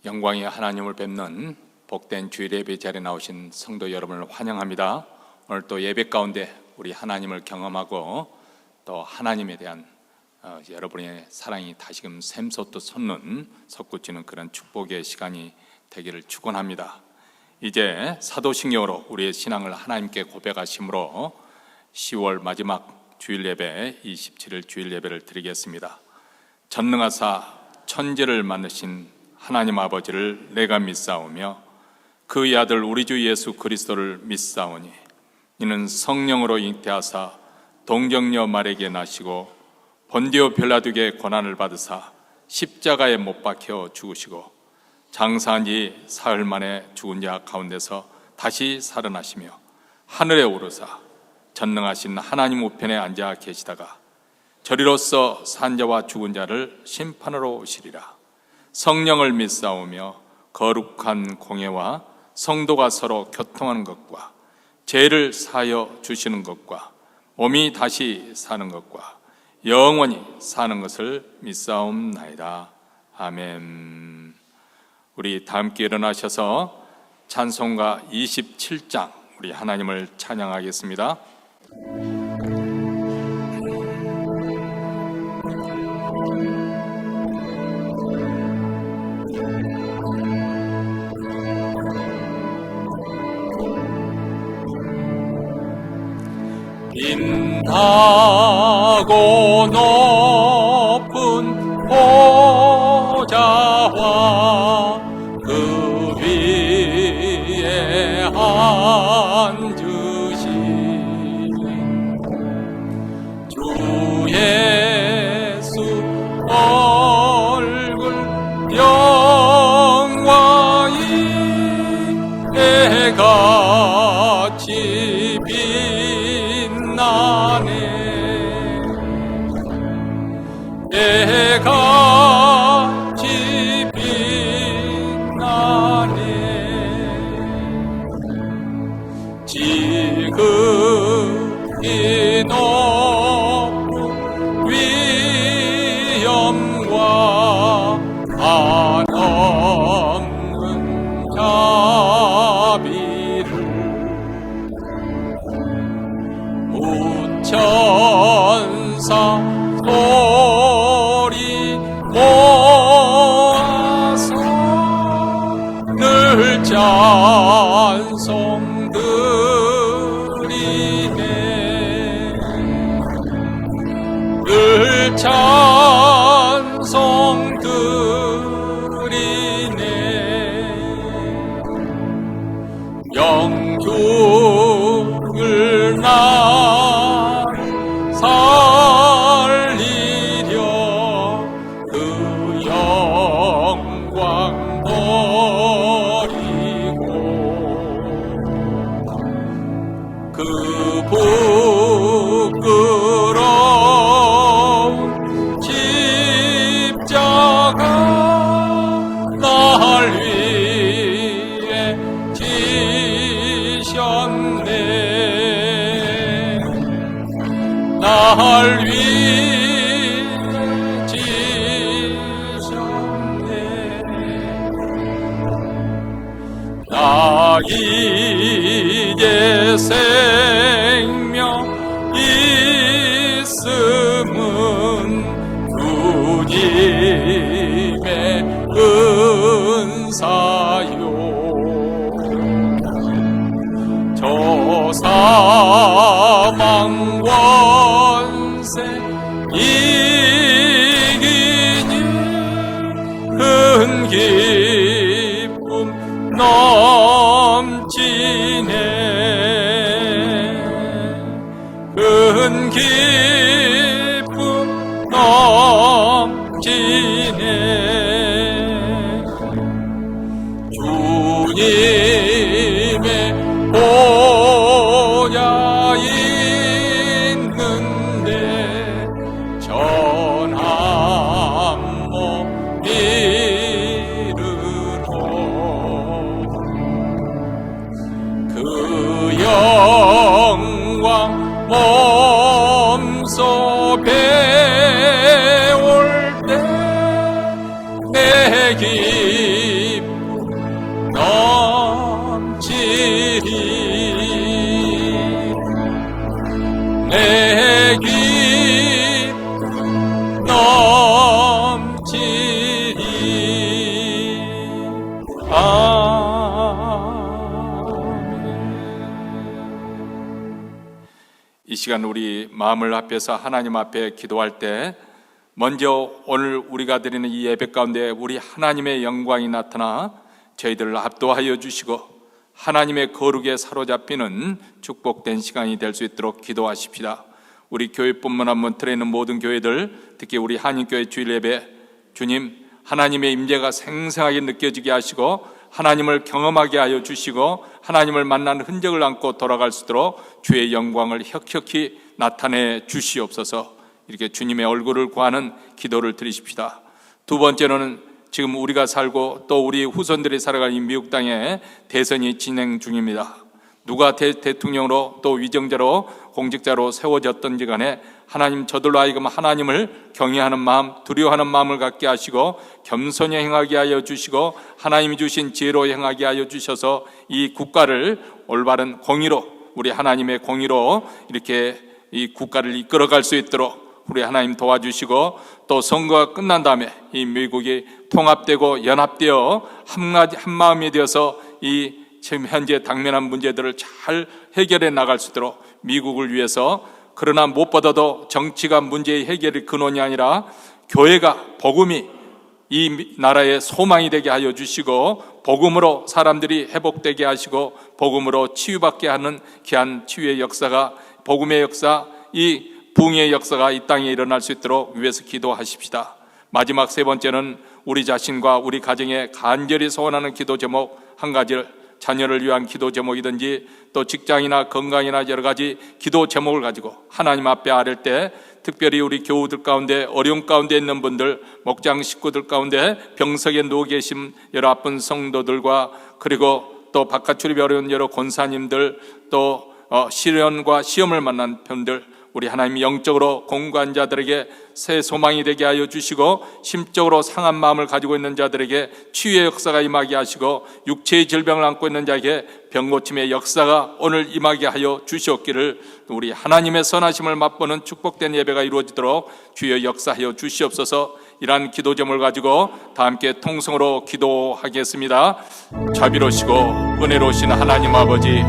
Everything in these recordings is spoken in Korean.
영광의 하나님을 뵙는 복된 주일 예배 자리에 나오신 성도 여러분을 환영합니다. 오늘 또 예배 가운데 우리 하나님을 경험하고 또 하나님에 대한 여러분의 사랑이 다시금 샘솟듯 솟구치는 그런 축복의 시간이 되기를 축원합니다. 이제 사도신경으로 우리의 신앙을 하나님께 고백하심으로 10월 마지막 주일 예배 27일 주일 예배를 드리겠습니다. 전능하사 천지를 만드신 하나님 아버지를 내가 믿사오며 그의 아들 우리 주 예수 그리스도를 믿사오니 이는 성령으로 잉태하사 동정녀 마리아에게 나시고 본디오 빌라도에게 고난을 받으사 십자가에 못 박혀 죽으시고 장사한 지 사흘 만에 죽은 자 가운데서 다시 살아나시며 하늘에 오르사 전능하신 하나님 우편에 앉아 계시다가 저리로서 산 자와 죽은 자를 심판하러 오시리라. 성령을 믿사오며 거룩한 공예와 성도가 서로 교통하는 것과 죄를 사하여 주시는 것과 몸이 다시 사는 것과 영원히 사는 것을 믿사옵나이다. 아멘. 우리 다 함께 일어나셔서 찬송가 27장 우리 하나님을 찬양하겠습니다. 빛나고 높은 보좌와 그 위에 앉으신 주 예수 얼굴 영광이 해같이 해같이 빛나네. 지극히 높은 위엄과 한없는 자비를 무천사 소리 모아서 늘 찬송 드리네. 늘 찬송 드리네. 영육을 나 살리려 그 영광 버리고 그 부끄러운 십자가 날 위해 지셨네. 날 위해 지셨네. 나 이제 생명 있음은 주님의 은사요. 저 사망 권세 이기니 큰 기쁨 넘치네. 큰 기쁨 넘치네. 주님의 보좌 있는데 전한 몸 이르러 그 영광 몸소 시간 우리 마음을 합해서 하나님 앞에 기도할 때 먼저 오늘 우리가 드리는 이 예배 가운데 우리 하나님의 영광이 나타나 저희들을 압도하여 주시고 하나님의 거룩에 사로잡히는 축복된 시간이 될 수 있도록 기도하십시다. 우리 교회뿐만 아니라 틀에 있는 모든 교회들, 특히 우리 한인교회 주일 예배, 주님 하나님의 임재가 생생하게 느껴지게 하시고 하나님을 경험하게 하여 주시고 하나님을 만난 흔적을 안고 돌아갈 수 있도록 주의 영광을 혁혁히 나타내 주시옵소서. 이렇게 주님의 얼굴을 구하는 기도를 드리십시다. 두 번째로는 지금 우리가 살고 또 우리 후손들이 살아가는 이 미국 땅에 대선이 진행 중입니다. 누가 대통령으로 또 위정자로 공직자로 세워졌던지 간에 하나님 저들로 하여금 하나님을 경외하는 마음, 두려워하는 마음을 갖게 하시고 겸손히 행하게 하여 주시고 하나님이 주신 지혜로 행하게 하여 주셔서 이 국가를 올바른 공의로, 우리 하나님의 공의로 이렇게 이 국가를 이끌어갈 수 있도록 우리 하나님 도와주시고, 또 선거가 끝난 다음에 이 미국이 통합되고 연합되어 한 마음이 되어서 이 지금 현재 당면한 문제들을 잘 해결해 나갈 수 있도록 미국을 위해서, 그러나 무엇보다도 정치가 문제의 해결의 근원이 아니라 교회가, 복음이 이 나라의 소망이 되게 하여 주시고 복음으로 사람들이 회복되게 하시고 복음으로 치유받게 하는 귀한 치유의 역사가, 복음의 역사, 이 부흥의 역사가 이 땅에 일어날 수 있도록 위해서 기도하십시다. 마지막 세 번째는 우리 자신과 우리 가정에 간절히 소원하는 기도 제목 한 가지를, 자녀를 위한 기도 제목이든지 또 직장이나 건강이나 여러 가지 기도 제목을 가지고 하나님 앞에 아뢰 때, 특별히 우리 교우들 가운데 어려움 가운데 있는 분들, 목장 식구들 가운데 병석에 누워 계신 여러 아픈 성도들과, 그리고 또 바깥 출입이 어려운 여러 권사님들, 또 시련과 시험을 만난 분들, 우리 하나님이 영적으로 공고한 자들에게 새 소망이 되게 하여 주시고 심적으로 상한 마음을 가지고 있는 자들에게 치유의 역사가 임하게 하시고 육체의 질병을 안고 있는 자에게 병고침의 역사가 오늘 임하게 하여 주시옵기를, 우리 하나님의 선하심을 맛보는 축복된 예배가 이루어지도록 주여 역사하여 주시옵소서. 이러한 기도 제목을 가지고 다 함께 통성으로 기도하겠습니다. 자비로우시고 은혜로우신 하나님 아버지,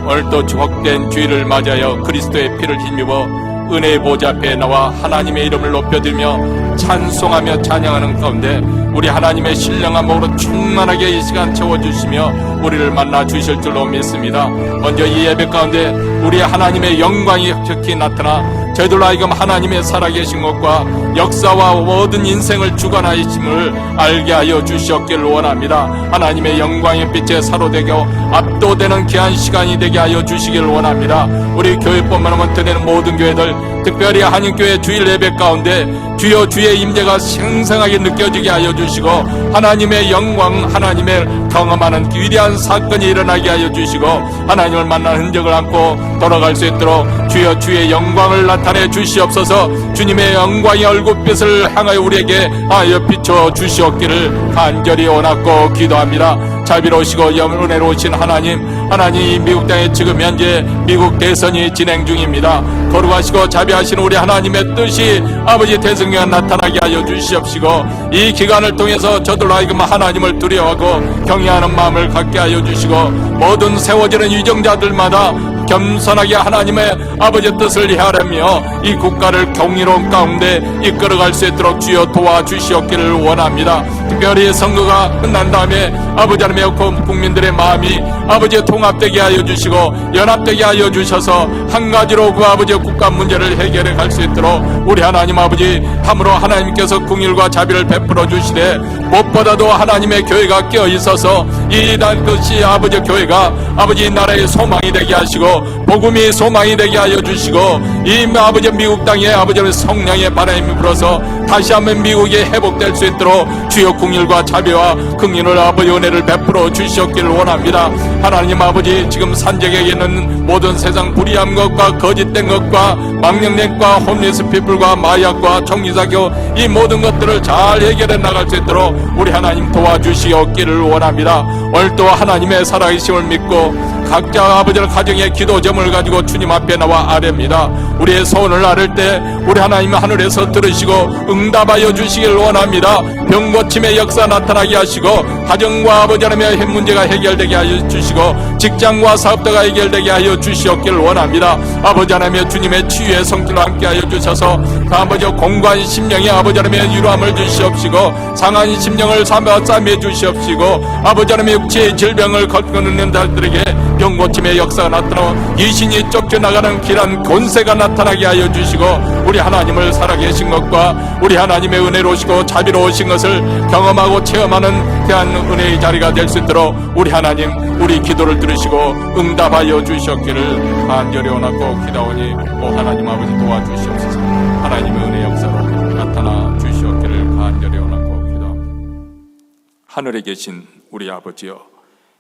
오늘도 축복된 주일을 맞이하여 그리스도의 피를 힘입어 은혜의 보좌 앞에 나와 하나님의 이름을 높여들며 찬송하며 찬양하는 가운데 우리 하나님의 신령한 몸으로 충만하게 이 시간 채워주시며 우리를 만나 주실 줄로 믿습니다. 먼저 이 예배 가운데 우리 하나님의 영광이 혁혁히 나타나 저희들로 하여금 하나님의 살아계신 것과 역사와 모든 인생을 주관하심을 알게 하여 주시옵기를 원합니다. 하나님의 영광의 빛에 사로되고 압도되는 귀한 시간이 되게 하여 주시기를 원합니다. 우리 교회뿐만 아니라 드리는 모든 교회들, 특별히 한인교회 주일 예배 가운데 주여 주의 임재가 생생하게 느껴지게 하여 주시고 하나님의 영광, 하나님의 경험하는 위대한 사건이 일어나게 하여 주시고 하나님을 만난 흔적을 안고 돌아갈 수 있도록 주여 주의 영광을 나타내 주시옵소서. 주님의 영광의 얼굴빛을 향하여 우리에게 하여 비춰 주시옵기를 간절히 원하고 기도합니다. 자비로우시고 은혜로우신 하나님, 하나님 미국 땅에 지금 현재 미국 대선이 진행 중입니다. 거룩하시고 자비하신 우리 하나님의 뜻이 아버지 대성경에 나타나게 하여 주시옵시고 이 기간을 통해서 저들로 하여금 하나님을 두려워하고 경외하는 마음을 갖게 하여 주시고 모든 세워지는 위정자들마다 겸손하게 하나님의 아버지의 뜻을 헤아리며 이 국가를 경이로운 가운데 이끌어갈 수 있도록 주여 도와주시옵기를 원합니다. 특별히 선거가 끝난 다음에 아버지 하나님의 국민들의 마음이 아버지의 통합되게 하여 주시고 연합되게 하여 주셔서 한 가지로 그 아버지의 국가 문제를 해결해 갈 수 있도록 우리 하나님 아버지 함으로 하나님께서 긍휼과 자비를 베풀어 주시되 무엇보다도 하나님의 교회가 끼어 있어서 이 뜻이 아버지의 교회가 아버지 나라의 소망이 되게 하시고 복음이 소망이 되게 하여 주시고 이 아버지 미국 땅에 아버지의 성령의 바람이 불어서 다시 한번 미국이 회복될 수 있도록 주여 긍휼과 자비와 긍휼을 아버지 은혜를 베풀어 주시옵기를 원합니다. 하나님 아버지, 지금 산적에 있는 모든 세상 불의한 것과 거짓된 것과 망령된 것과 홈리스 피플과 마약과 총기사교 이 모든 것들을 잘 해결해 나갈 수 있도록 우리 하나님 도와주시옵기를 원합니다. 오늘도 하나님의 살아계심을 믿고 각자 아버지는 가정의 기도점을 가지고 주님 앞에 나와 아뢰입니다. 우리의 소원을 아뢰 때 우리 하나님 하늘에서 들으시고 응답하여 주시길 원합니다. 병 고침의 역사 나타나게 하시고, 가정과 아버지 하나님의 문제가 해결되게 하여 주시고, 직장과 사업도가 해결되게 하여 주시옵길 원합니다. 아버지 하나님의 주님의 치유의 성질로 함께 하여 주셔서 아버지 공고한 심령의 아버지 하나님의 유로함을 주시옵시고, 상한 심령을 싸매 주시옵시고, 아버지 하나님의 육체의 질병을 겪는 자들에게 병 고침의 역사가 나타나고 귀신이 쫓겨나가는 길한 권세가 나타나게 하여 주시고, 우리 하나님을 살아계신 것과 우리 하나님의 은혜로우시고 자비로우신 것을 경험하고 체험하는 귀한 은혜의 자리가 될 수 있도록 우리 하나님, 우리 기도를 들으시고 응답하여 주셨기를 간절히 원하고 기도하오니, 오 하나님 아버지 도와주시옵소서. 하나님의 은혜 역사로 나타나 주시옵기를 간절히 원하고 기도합니다. 하늘에 계신 우리 아버지여,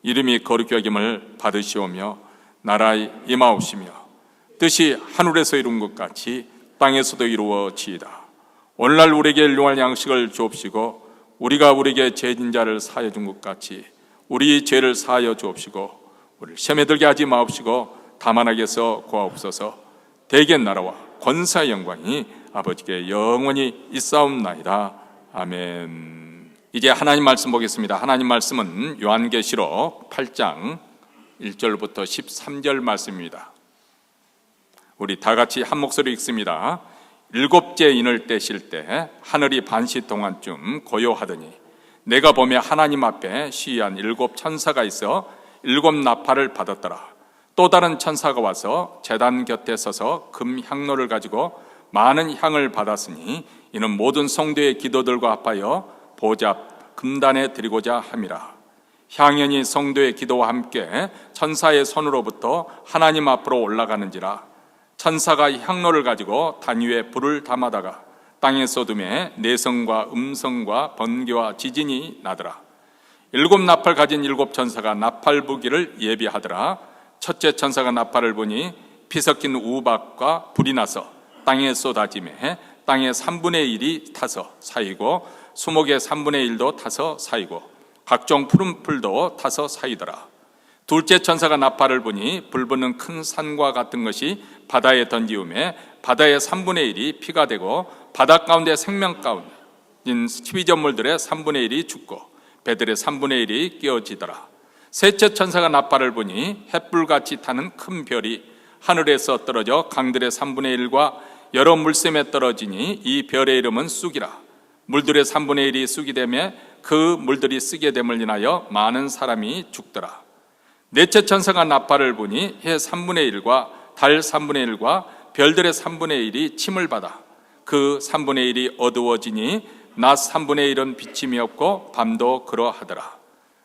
이름이 거룩히 여김을 받으시오며 나라 임하옵시며 뜻이 하늘에서 이룬 것 같이 땅에서도 이루어지이다. 오늘날 우리에게 일용할 양식을 주옵시고, 우리가 우리에게 죄진 자를 사하여 준 것 같이 우리 죄를 사하여 주옵시고, 우리를 시험에 들게 하지 마옵시고 다만 악에서 구하옵소서. 대개 나라와 권사의 영광이 아버지께 영원히 있사옵나이다. 아멘. 이제 하나님 말씀 보겠습니다. 하나님 말씀은 요한계시록 8장 1절부터 13절 말씀입니다. 우리 다 같이 한 목소리 읽습니다. 일곱째 인을 떼실 때 하늘이 반시 동안쯤 고요하더니 내가 보며 하나님 앞에 시위한 일곱 천사가 있어 일곱 나팔을 받았더라. 또 다른 천사가 와서 제단 곁에 서서 금 향로를 가지고 많은 향을 받았으니 이는 모든 성도의 기도들과 합하여 보좌 금단에 드리고자 함이라. 향연이 성도의 기도와 함께 천사의 손으로부터 하나님 앞으로 올라가는지라. 천사가 향로를 가지고 단 위에 불을 담아다가 땅에 쏟음에 내성과 음성과 번개와 지진이 나더라. 일곱 나팔 가진 일곱 천사가 나팔 부기를 예비하더라. 첫째 천사가 나팔을 보니 피 섞인 우박과 불이 나서 땅에 쏟아지매 땅의 3분의 1이 타서 사이고 수목의 3분의 1도 타서 사이고 각종 푸른 풀도 타서 사이더라. 둘째 천사가 나팔을 보니 불붙는 큰 산과 같은 것이 바다에 던지우매 바다의 3분의 1이 피가 되고 바다 가운데 생명 가운데 피조물들의 3분의 1이 죽고 배들의 3분의 1이 깨어지더라. 셋째 천사가 나팔을 보니 햇불같이 타는 큰 별이 하늘에서 떨어져 강들의 3분의 1과 여러 물샘에 떨어지니 이 별의 이름은 쑥이라. 물들의 3분의 1이 쑥이 되며 그 물들이 쓰게 됨을 인하여 많은 사람이 죽더라. 넷째 천사가 나팔을 보니 해 3분의 1과 달 3분의 1과 별들의 3분의 1이 침을 받아 그 3분의 1이 어두워지니 낮 3분의 1은 비침이 없고 밤도 그러하더라.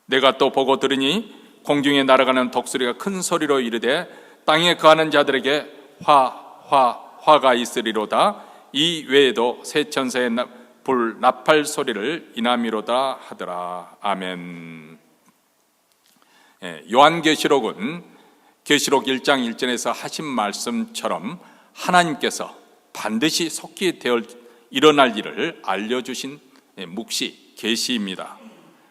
내가 또 보고 들으니 공중에 날아가는 독수리가 큰 소리로 이르되 땅에 거하는 자들에게 화가 있으리로다. 이 외에도 세 천사의 불 나팔 소리를 인하미로다 하더라. 아멘. 요한계시록은 계시록 1장 1절에서 하신 말씀처럼 하나님께서 반드시 속히 일어날 일을 알려주신 묵시, 계시입니다.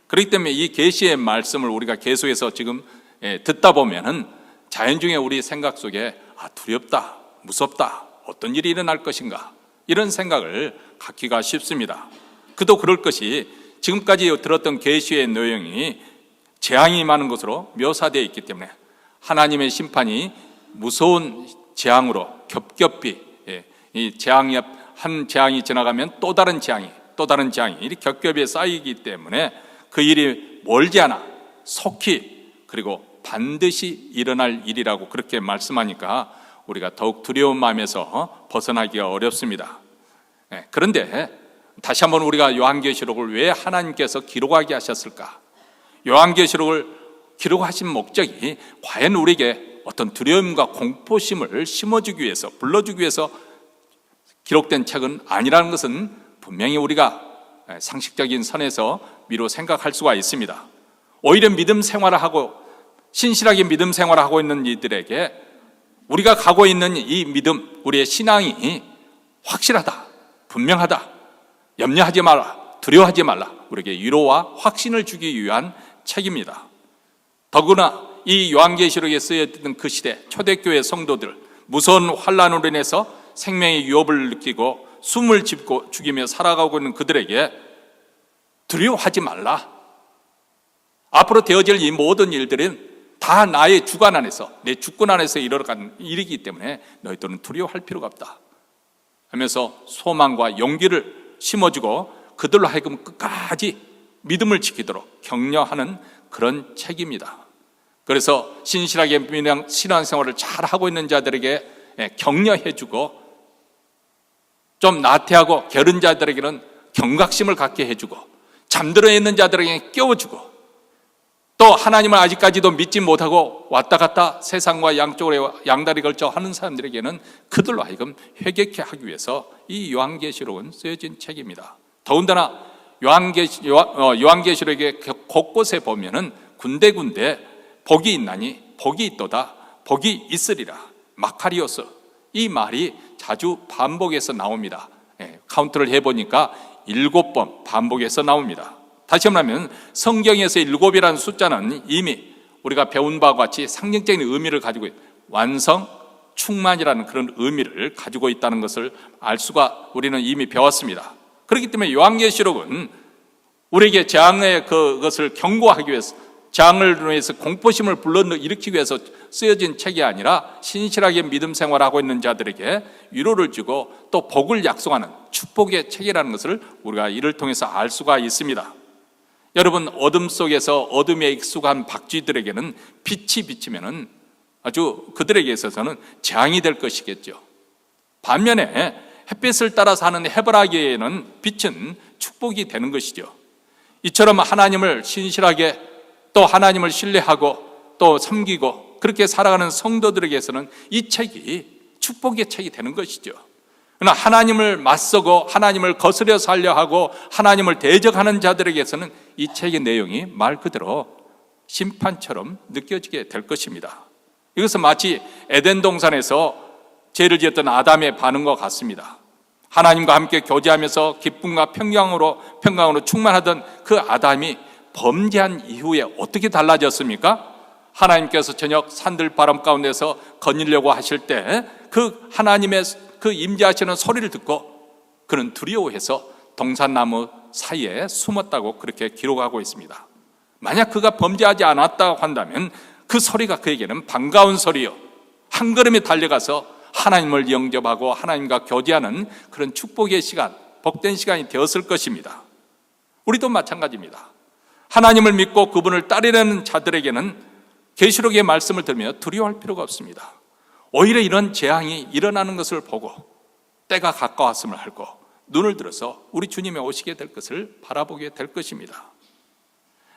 그렇기 때문에 이 계시의 말씀을 우리가 계속해서 지금 듣다 보면은 자연 중에 우리 생각 속에 두렵다, 무섭다, 어떤 일이 일어날 것인가 이런 생각을 갖기가 쉽습니다. 그도 그럴 것이 지금까지 들었던 계시의 내용이 재앙이 많은 것으로 묘사되어 있기 때문에 하나님의 심판이 무서운 재앙으로 겹겹이 이 재앙이 한 재앙이 지나가면 또 다른 재앙이 이렇게 겹겹이 쌓이기 때문에 그 일이 멀지 않아 속히 그리고 반드시 일어날 일이라고 그렇게 말씀하니까 우리가 더욱 두려운 마음에서 벗어나기가 어렵습니다. 그런데 다시 한번 우리가 요한계시록을 왜 하나님께서 기록하게 하셨을까? 요한계시록을 기록하신 목적이 과연 우리에게 어떤 두려움과 공포심을 심어주기 위해서, 불러주기 위해서 기록된 책은 아니라는 것은 분명히 우리가 상식적인 선에서 미루 생각할 수가 있습니다. 오히려 믿음 생활을 하고 신실하게 믿음 생활을 하고 있는 이들에게 우리가 가고 있는 이 믿음, 우리의 신앙이 확실하다, 분명하다, 염려하지 말라, 두려워하지 말라, 우리에게 위로와 확신을 주기 위한 책입니다. 더구나 이 요한계시록에 쓰여있던 그 시대 초대교회 성도들, 무서운 환난으로 인해서 생명의 위협을 느끼고 숨을 죽이며 살아가고 있는 그들에게 두려워하지 말라. 앞으로 되어질 이 모든 일들은 다 나의 주관 안에서, 내 주권 안에서 일어나는 일이기 때문에 너희들은 두려워할 필요가 없다 하면서 소망과 용기를 심어주고 그들로 하여금 끝까지 믿음을 지키도록 격려하는 그런 책입니다. 그래서 신실하게 신앙생활을 잘하고 있는 자들에게 격려해주고, 좀 나태하고 게으른 자들에게는 경각심을 갖게 해주고, 잠들어 있는 자들에게 깨워주고, 또 하나님을 아직까지도 믿지 못하고 왔다 갔다 세상과 양쪽으로 양다리 걸쳐 하는 사람들에게는 그들로 하여금 회개케 하기 위해서 이 요한계시록은 쓰여진 책입니다. 더군다나 요한계시록의 곳곳에 보면은 군데군데 복이 있나니 복이 있도다, 복이 있으리라, 마카리오스, 이 말이 자주 반복해서 나옵니다. 카운트를 해보니까 7번 반복해서 나옵니다. 다시 말하면 성경에서 7이라는 숫자는 이미 우리가 배운 바와 같이 상징적인 의미를 가지고 완성, 충만이라는 그런 의미를 가지고 있다는 것을 알 수가 우리는 이미 배웠습니다. 그렇기 때문에 요한계시록은 우리에게 재앙의 그것을 경고하기 위해서, 재앙을 위해서 공포심을 불러일으키기 위해서 쓰여진 책이 아니라 신실하게 믿음 생활하고 있는 자들에게 위로를 주고 또 복을 약속하는 축복의 책이라는 것을 우리가 이를 통해서 알 수가 있습니다. 여러분, 어둠 속에서 어둠에 익숙한 박쥐들에게는 빛이 비치면은 아주 그들에게 있어서는 재앙이 될 것이겠죠. 반면에 햇빛을 따라 사는 해바라기에는 빛은 축복이 되는 것이죠. 이처럼 하나님을 신실하게 또 하나님을 신뢰하고 또 섬기고 그렇게 살아가는 성도들에게서는 이 책이 축복의 책이 되는 것이죠. 그러나 하나님을 맞서고 하나님을 거스려 살려 하고 하나님을 대적하는 자들에게서는 이 책의 내용이 말 그대로 심판처럼 느껴지게 될 것입니다. 이것은 마치 에덴 동산에서 죄를 지었던 아담의 반응과 같습니다. 하나님과 함께 교제하면서 기쁨과 평강으로 충만하던 그 아담이 범죄한 이후에 어떻게 달라졌습니까? 하나님께서 저녁 산들바람 가운데서 거닐려고 하실 때 그 하나님의 그 임재하시는 소리를 듣고 그는 두려워해서 동산나무 사이에 숨었다고 그렇게 기록하고 있습니다. 만약 그가 범죄하지 않았다고 한다면 그 소리가 그에게는 반가운 소리요, 한 걸음에 달려가서 하나님을 영접하고 하나님과 교제하는 그런 축복의 시간, 복된 시간이 되었을 것입니다. 우리도 마찬가지입니다. 하나님을 믿고 그분을 따르려는 자들에게는 계시록의 말씀을 들으며 두려워할 필요가 없습니다. 오히려 이런 재앙이 일어나는 것을 보고 때가 가까웠음을 알고 눈을 들어서 우리 주님이 오시게 될 것을 바라보게 될 것입니다.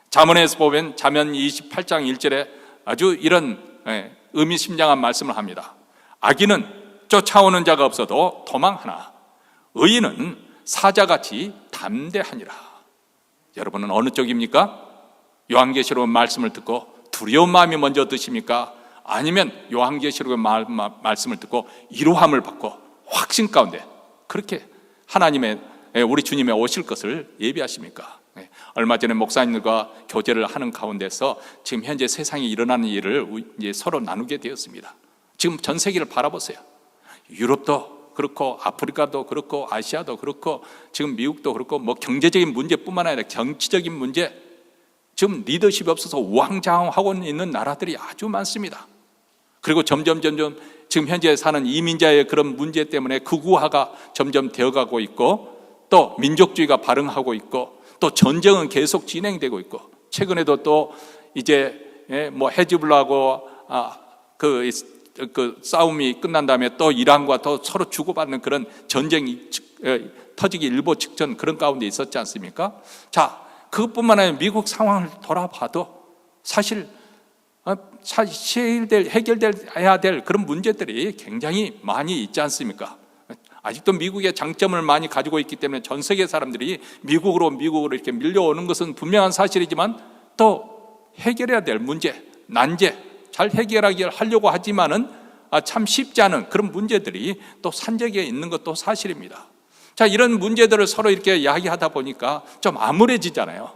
잠언에서 보면 잠언 28장 1절에 아주 이런 의미심장한 말씀을 합니다. 악인은 쫓아오는 자가 없어도 도망하나 의인은 사자같이 담대하니라. 여러분은 어느 쪽입니까? 요한계시록 말씀을 듣고 두려운 마음이 먼저 드십니까? 아니면 요한계시록의 말씀을 듣고 이로함을 받고 확신 가운데 그렇게 하나님의 우리 주님의 오실 것을 예비하십니까? 얼마 전에 목사님들과 교제를 하는 가운데서 지금 현재 세상에 일어나는 일을 이제 서로 나누게 되었습니다. 지금 전 세계를 바라보세요. 유럽도 그렇고 아프리카도 그렇고 아시아도 그렇고 지금 미국도 그렇고 뭐 경제적인 문제뿐만 아니라 정치적인 문제, 지금 리더십이 없어서 우왕좌왕하고 있는 나라들이 아주 많습니다. 그리고 점점 지금 현재 사는 이민자의 그런 문제 때문에 극우화가 점점 되어가고 있고 또 민족주의가 발흥하고 있고 또 전쟁은 계속 진행되고 있고 최근에도 또 이제 뭐 헤즈볼라하고 그 싸움이 끝난 다음에 또 이란과 또 서로 주고받는 그런 전쟁이 터지기 일보 직전 그런 가운데 있었지 않습니까? 자, 그것뿐만 아니라 미국 상황을 돌아봐도 사실 해결돼야 될 그런 문제들이 굉장히 많이 있지 않습니까? 아직도 미국의 장점을 많이 가지고 있기 때문에 전 세계 사람들이 미국으로 이렇게 밀려오는 것은 분명한 사실이지만 또 해결해야 될 문제, 난제 잘 해결하려고 하지만은 참 쉽지 않은 그런 문제들이 또 산적에 있는 것도 사실입니다. 자, 이런 문제들을 서로 이렇게 이야기하다 보니까 좀 암울해지잖아요.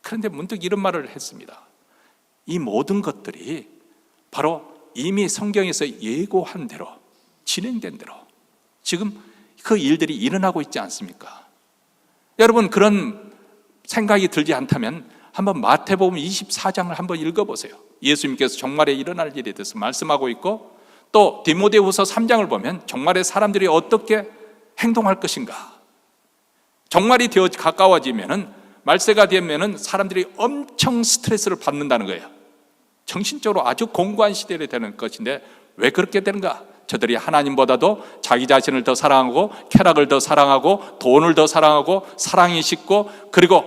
그런데 문득 이런 말을 했습니다. 이 모든 것들이 바로 이미 성경에서 예고한 대로, 진행된 대로 지금 그 일들이 일어나고 있지 않습니까? 여러분, 그런 생각이 들지 않다면 한번 마태복음 24장을 한번 읽어보세요. 예수님께서 종말에 일어날 일에 대해서 말씀하고 있고, 또 디모데후서 3장을 보면 종말에 사람들이 어떻게 행동할 것인가, 종말이 되어 가까워지면은, 말세가 되면은 사람들이 엄청 스트레스를 받는다는 거예요. 정신적으로 아주 공고한 시대가 되는 것인데, 왜 그렇게 되는가? 저들이 하나님보다도 자기 자신을 더 사랑하고, 쾌락을 더 사랑하고, 돈을 더 사랑하고, 사랑이 식고, 그리고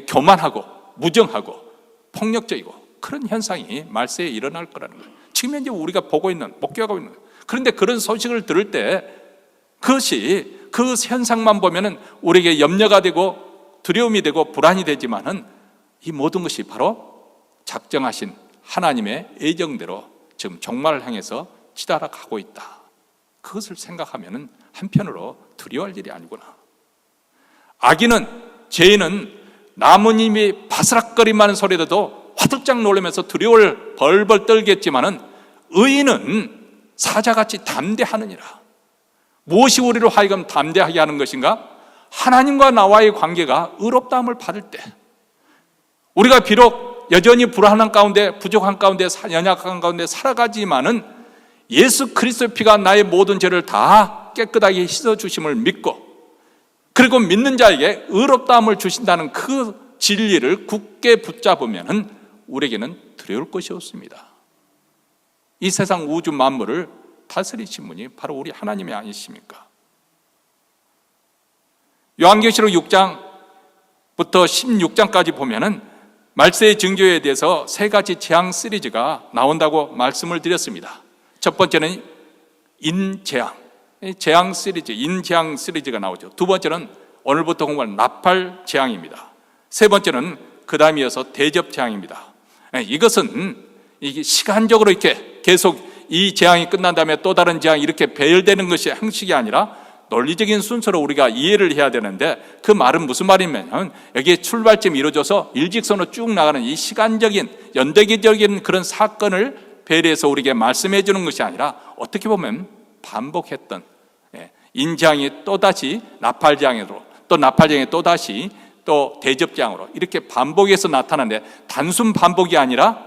교만하고, 무정하고, 폭력적이고, 그런 현상이 말세에 일어날 거라는 거예요. 지금 현재 우리가 보고 있는, 목격하고 있는 거예요. 그런데 그런 소식을 들을 때 그것이, 그 현상만 보면은 우리에게 염려가 되고 두려움이 되고 불안이 되지만은, 이 모든 것이 바로 작정하신 하나님의 예정대로 지금 종말을 향해서 치달아 가고 있다. 그것을 생각하면은 한편으로 두려워할 일이 아니구나. 악인은, 죄인은 나무님이 바스락거림하는 소리라도 화들짝 놀라면서 두려움을 벌벌 떨겠지만은, 의인은 사자같이 담대하느니라. 무엇이 우리를 하여금 담대하게 하는 것인가? 하나님과 나와의 관계가 의롭다함을 받을 때, 우리가 비록 여전히 불안한 가운데, 부족한 가운데, 연약한 가운데 살아가지만은 예수 그리스도의 피가 나의 모든 죄를 다 깨끗하게 씻어주심을 믿고, 그리고 믿는 자에게 의롭다함을 주신다는 그 진리를 굳게 붙잡으면 우리에게는 두려울 것이 없습니다. 이 세상 우주 만물을 다스리신 분이 바로 우리 하나님이 아니십니까? 요한계시록 6장부터 16장까지 보면은 말세의 징조에 대해서 세 가지 재앙 시리즈가 나온다고 말씀을 드렸습니다. 첫 번째는 인재앙, 재앙 시리즈, 인재앙 시리즈가 나오죠. 두 번째는 오늘부터 공부할 나팔 재앙입니다. 세 번째는 그 다음에 이어서 대접 재앙입니다. 이것은 이게 시간적으로 이렇게 계속 이 재앙이 끝난 다음에 또 다른 재앙이 이렇게 배열되는 것이 형식이 아니라 논리적인 순서로 우리가 이해를 해야 되는데, 그 말은 무슨 말이냐면, 여기에 출발점이 이루어져서 일직선으로 쭉 나가는 이 시간적인 연대기적인 그런 사건을 배려해서 우리에게 말씀해 주는 것이 아니라, 어떻게 보면 반복했던 인재앙이 또다시 나팔재앙으로, 또 나팔재앙이 또다시 또 대접재앙으로 이렇게 반복해서 나타나는데, 단순 반복이 아니라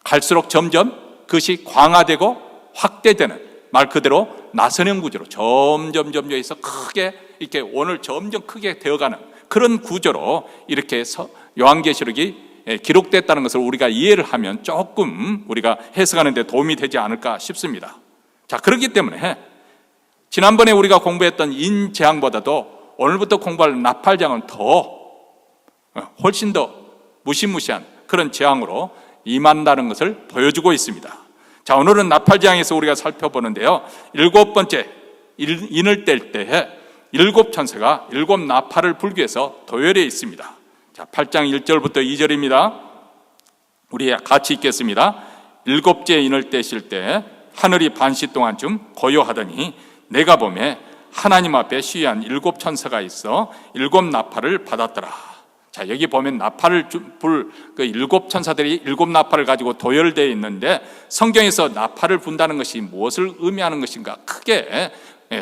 갈수록 점점 그것이 광화되고 확대되는, 말 그대로 나선형 구조로 점점 해서 크게, 이렇게 오늘 점점 크게 되어가는 그런 구조로 이렇게 해서 요한계시록이 기록됐다는 것을 우리가 이해를 하면 조금 우리가 해석하는 데 도움이 되지 않을까 싶습니다. 자, 그렇기 때문에 지난번에 우리가 공부했던 인재앙보다도 오늘부터 공부할 나팔재앙은 훨씬 더 무시무시한 그런 재앙으로 임한다는 것을 보여주고 있습니다. 자, 오늘은 나팔재앙에서 우리가 살펴보는데요, 일곱 번째 인을 뗄 때에 일곱 천사가 일곱 나팔을 불기 위해서 도열에 있습니다. 자, 8장 1절부터 2절입니다. 우리 같이 읽겠습니다. 일곱째 인을 떼실 때 하늘이 반시 동안쯤 고요하더니 내가 보매 하나님 앞에 시위한 일곱 천사가 있어 일곱 나팔을 받았더라. 자, 여기 보면 나팔을 불 그 일곱 천사들이 일곱 나팔을 가지고 도열되어 있는데, 성경에서 나팔을 분다는 것이 무엇을 의미하는 것인가? 크게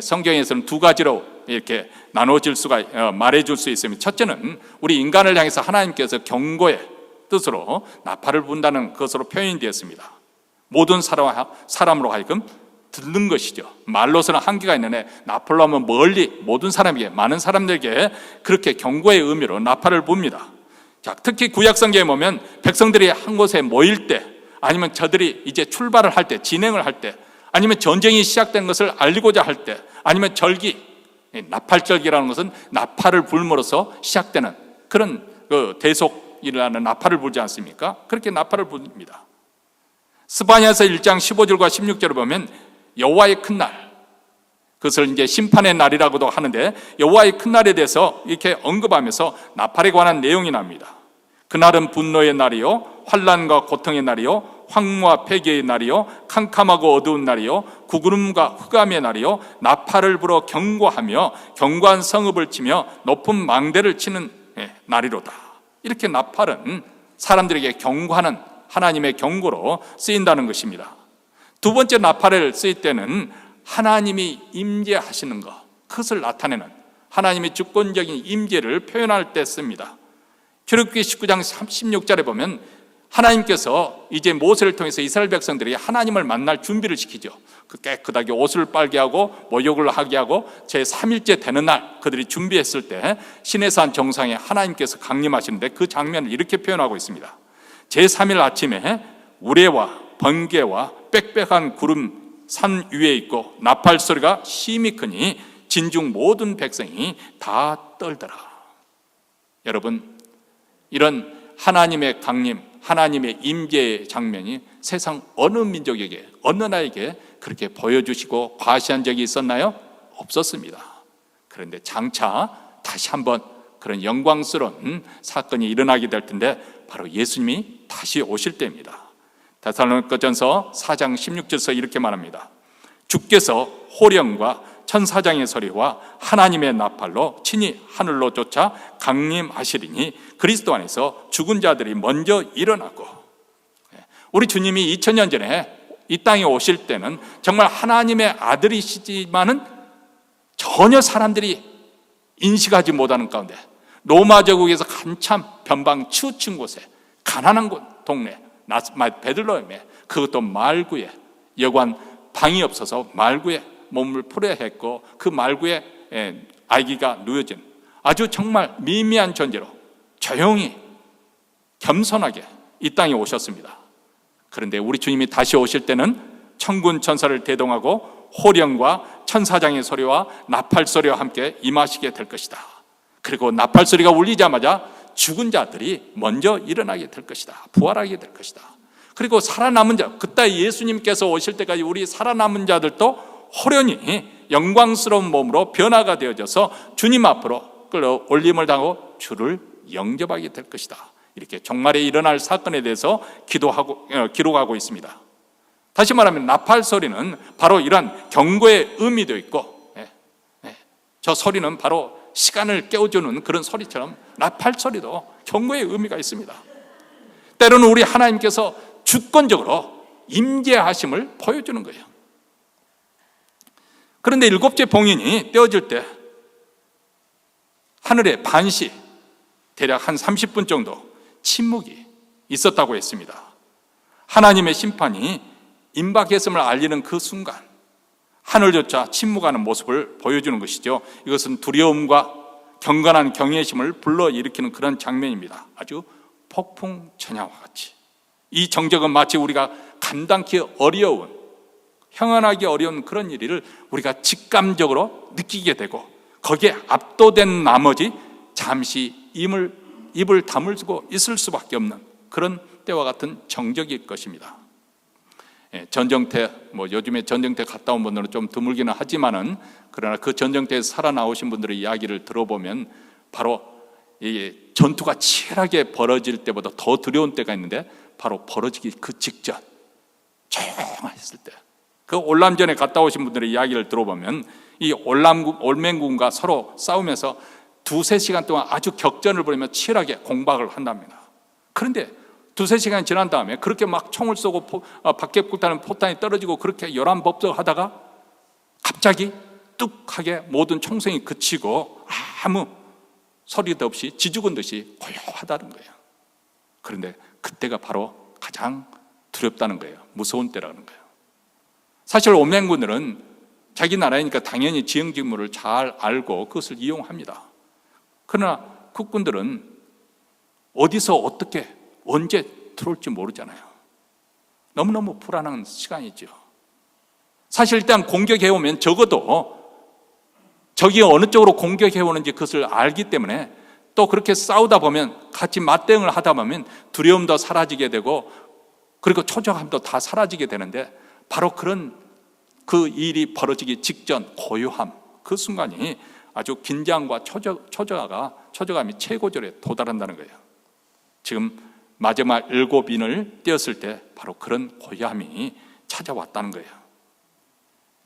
성경에서는 두 가지로 이렇게 나눠질 수가, 말해줄 수 있습니다. 첫째는 우리 인간을 향해서 하나님께서 경고의 뜻으로 나팔을 분다는 것으로 표현이 되었습니다. 모든 사람으로 하여금 듣는 것이죠. 말로서는 한계가 있는데 나팔로 하면 멀리 모든 사람에게, 많은 사람들에게 그렇게 경고의 의미로 나팔을 붑니다. 자, 특히 구약 성경에 보면 백성들이 한 곳에 모일 때, 아니면 저들이 이제 출발을 할 때, 진행을 할 때, 아니면 전쟁이 시작된 것을 알리고자 할 때, 아니면 절기, 나팔절기라는 것은 나팔을 불므로써 시작되는 그런 대속이라는 나팔을 불지 않습니까? 그렇게 나팔을 붑니다. 스바냐서 1장 15절과 16절을 보면 여호와의 큰 날, 그것을 이제 심판의 날이라고도 하는데, 여호와의 큰 날에 대해서 이렇게 언급하면서 나팔에 관한 내용이 납니다. 그날은 분노의 날이요, 환난과 고통의 날이요, 황무와 폐기의 날이요, 캄캄하고 어두운 날이요, 구구름과 흑암의 날이요, 나팔을 불어 경고하며 견고한 성읍을 치며 높은 망대를 치는 날이로다. 이렇게 나팔은 사람들에게 경고하는 하나님의 경고로 쓰인다는 것입니다. 두 번째 나팔을 쓰일 때는 하나님이 임재하시는 것, 그것을 나타내는 하나님의 주권적인 임재를 표현할 때 씁니다. 출애굽기 19장 36절에 보면 하나님께서 이제 모세를 통해서 이스라엘 백성들이 하나님을 만날 준비를 시키죠. 그 깨끗하게 옷을 빨게 하고 목욕을 하게 하고 제3일째 되는 날 그들이 준비했을 때 시내산 정상에 하나님께서 강림하시는데 그 장면을 이렇게 표현하고 있습니다. 제3일 아침에 우레와 번개와 빽빽한 구름 산 위에 있고 나팔 소리가 심히 크니 진중 모든 백성이 다 떨더라. 여러분, 이런 하나님의 강림, 하나님의 임재의 장면이 세상 어느 민족에게, 어느 나라에게 그렇게 보여주시고 과시한 적이 있었나요? 없었습니다. 그런데 장차 다시 한번 그런 영광스러운 사건이 일어나게 될 텐데 바로 예수님이 다시 오실 때입니다. 데살로니가전서 4장 16절에서 이렇게 말합니다. 주께서 호령과 천사장의 소리와 하나님의 나팔로 친히 하늘로 쫓아 강림하시리니 그리스도 안에서 죽은 자들이 먼저 일어나고, 우리 주님이 2000년 전에 이 땅에 오실 때는 정말 하나님의 아들이시지만은 전혀 사람들이 인식하지 못하는 가운데 로마 제국에서 한참 변방 치우친 곳에 가난한 곳 동네 베들레헴에, 그것도 말구에, 여관 방이 없어서 말구에 몸을 풀어야 했고 그 말구에 아기가 누워진 아주 정말 미미한 존재로 조용히 겸손하게 이 땅에 오셨습니다. 그런데 우리 주님이 다시 오실 때는 천군 천사를 대동하고 호령과 천사장의 소리와 나팔 소리와 함께 임하시게 될 것이다. 그리고 나팔 소리가 울리자마자 죽은 자들이 먼저 일어나게 될 것이다. 부활하게 될 것이다. 그리고 살아남은 자, 그때 예수님께서 오실 때까지 우리 살아남은 자들도 호련히 영광스러운 몸으로 변화가 되어져서 주님 앞으로 끌어올림을 당하고 주를 영접하게 될 것이다. 이렇게 종말에 일어날 사건에 대해서 기록하고 있습니다. 다시 말하면 나팔 소리는 바로 이러한 경고의 의미도 있고, 저 소리는 바로 시간을 깨워주는 그런 소리처럼 나팔 소리도 경고의 의미가 있습니다. 때로는 우리 하나님께서 주권적으로 임재하심을 보여주는 거예요. 그런데 일곱째 봉인이 떼어질 때 하늘의 반시, 대략 한 30분 정도 침묵이 있었다고 했습니다. 하나님의 심판이 임박했음을 알리는 그 순간 하늘조차 침묵하는 모습을 보여주는 것이죠. 이것은 두려움과 경건한 경외심을 불러일으키는 그런 장면입니다. 아주 폭풍전야와 같이 이 정적은 마치 우리가 감당하기 어려운, 형언하기 어려운 그런 일을 우리가 직감적으로 느끼게 되고 거기에 압도된 나머지 잠시 입을 다물고 있을 수밖에 없는 그런 때와 같은 정적일 것입니다. 전정태, 요즘에 전정태 갔다 온 분들은 좀 드물기는 하지만은 그러나 그 전정태에서 살아나오신 분들의 이야기를 들어보면 바로 이 전투가 치열하게 벌어질 때보다 더 두려운 때가 있는데 바로 벌어지기 그 직전 조용했을 때, 그 올람전에 갔다 오신 분들의 이야기를 들어보면 이 올맹군과 서로 싸우면서 2-3시간 동안 아주 격전을 벌이며 치열하게 공박을 한답니다. 그런데 2-3시간이 지난 다음에 그렇게 막 총을 쏘고 박격불타는 포탄이 떨어지고 그렇게 요란법석하다가 갑자기 뚝하게 모든 총성이 그치고 아무 소리도 없이 지죽은 듯이 고요하다는 거예요. 그런데 그때가 바로 가장 두렵다는 거예요. 무서운 때라는 거예요. 사실 오맹군들은 자기 나라니까 당연히 지형직무를 잘 알고 그것을 이용합니다. 그러나 국군들은 어디서 어떻게 언제 들어올지 모르잖아요. 너무너무 불안한 시간이죠. 사실 일단 공격해오면 적어도 적이 어느 쪽으로 공격해오는지 그것을 알기 때문에 또 그렇게 싸우다 보면 같이 맞대응을 하다 보면 두려움도 사라지게 되고 그리고 초조함도 다 사라지게 되는데 바로 그런 그 일이 벌어지기 직전 고요함, 그 순간이 아주 긴장과 초조감이 최고조에 도달한다는 거예요. 지금 마지막 7인을 떼었을 때 바로 그런 고요함이 찾아왔다는 거예요.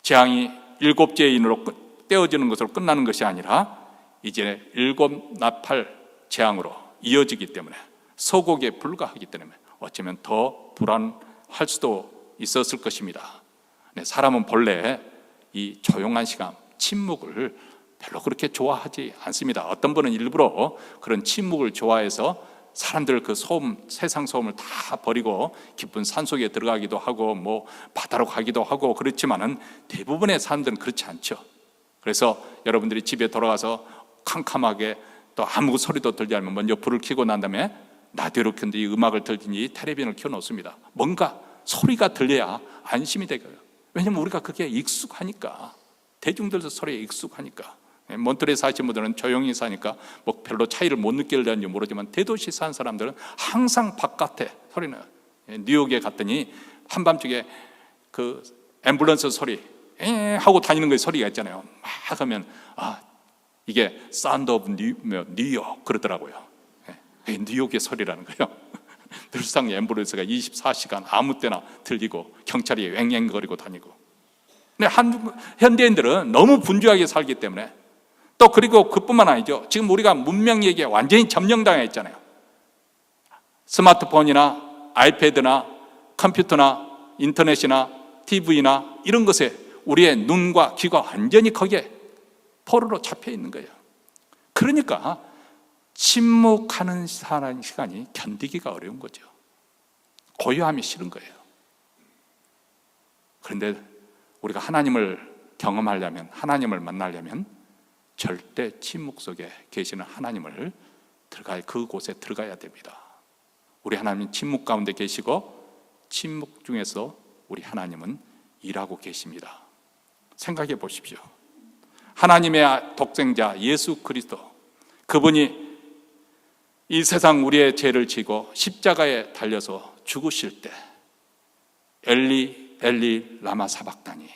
재앙이 7째 인으로 떼어지는 것으로 끝나는 것이 아니라 이제 7 나팔 재앙으로 이어지기 때문에 서곡에 불과하기 때문에 어쩌면 더 불안할 수도 있었을 것입니다. 사람은 본래 이 조용한 시간, 침묵을 별로 그렇게 좋아하지 않습니다. 어떤 분은 일부러 그런 침묵을 좋아해서 사람들 그 소음, 세상 소음을 다 버리고 깊은 산속에 들어가기도 하고 뭐 바다로 가기도 하고 그렇지만은 대부분의 사람들은 그렇지 않죠. 그래서 여러분들이 집에 돌아가서 캄캄하게 또 아무 소리도 들지 않으면 먼저 불을 켜고 난 다음에 라디오를 켰든지 음악을 틀든지 텔레비전을 켜놓습니다. 뭔가 소리가 들려야 안심이 되고요. 왜냐면 우리가 그게 익숙하니까, 대중들도 소리에 익숙하니까. 몬트리에 사시는 분들은 조용히 사니까 뭐 별로 차이를 못 느끼려는지 모르지만 대도시 사는 사람들은 항상 바깥에 소리는, 뉴욕에 갔더니 한밤중에 그 앰뷸런스 소리 하고 다니는 거 소리가 있잖아요. 막 하면 이게 사운드 오브 뉴욕 그러더라고요. 뉴욕의 소리라는 거예요. 늘상 앰뷸런스가 24시간 아무 때나 들리고 경찰이 왱왱거리고 다니고. 근데 현대인들은 너무 분주하게 살기 때문에, 또 그리고 그뿐만 아니죠. 지금 우리가 문명 얘기에 완전히 점령당해 있잖아요. 스마트폰이나 아이패드나 컴퓨터나 인터넷이나 TV나 이런 것에 우리의 눈과 귀가 완전히 거기에 포로로 잡혀 있는 거예요. 그러니까 침묵하는 시간이 견디기가 어려운 거죠. 고요함이 싫은 거예요. 그런데 우리가 하나님을 경험하려면, 하나님을 만나려면 절대 침묵 속에 계시는 하나님을 그곳에 들어가야 됩니다. 우리 하나님 침묵 가운데 계시고 침묵 중에서 우리 하나님은 일하고 계십니다. 생각해 보십시오. 하나님의 독생자 예수 그리스도, 그분이 이 세상 우리의 죄를 지고 십자가에 달려서 죽으실 때 엘리 엘리 라마 사박다니,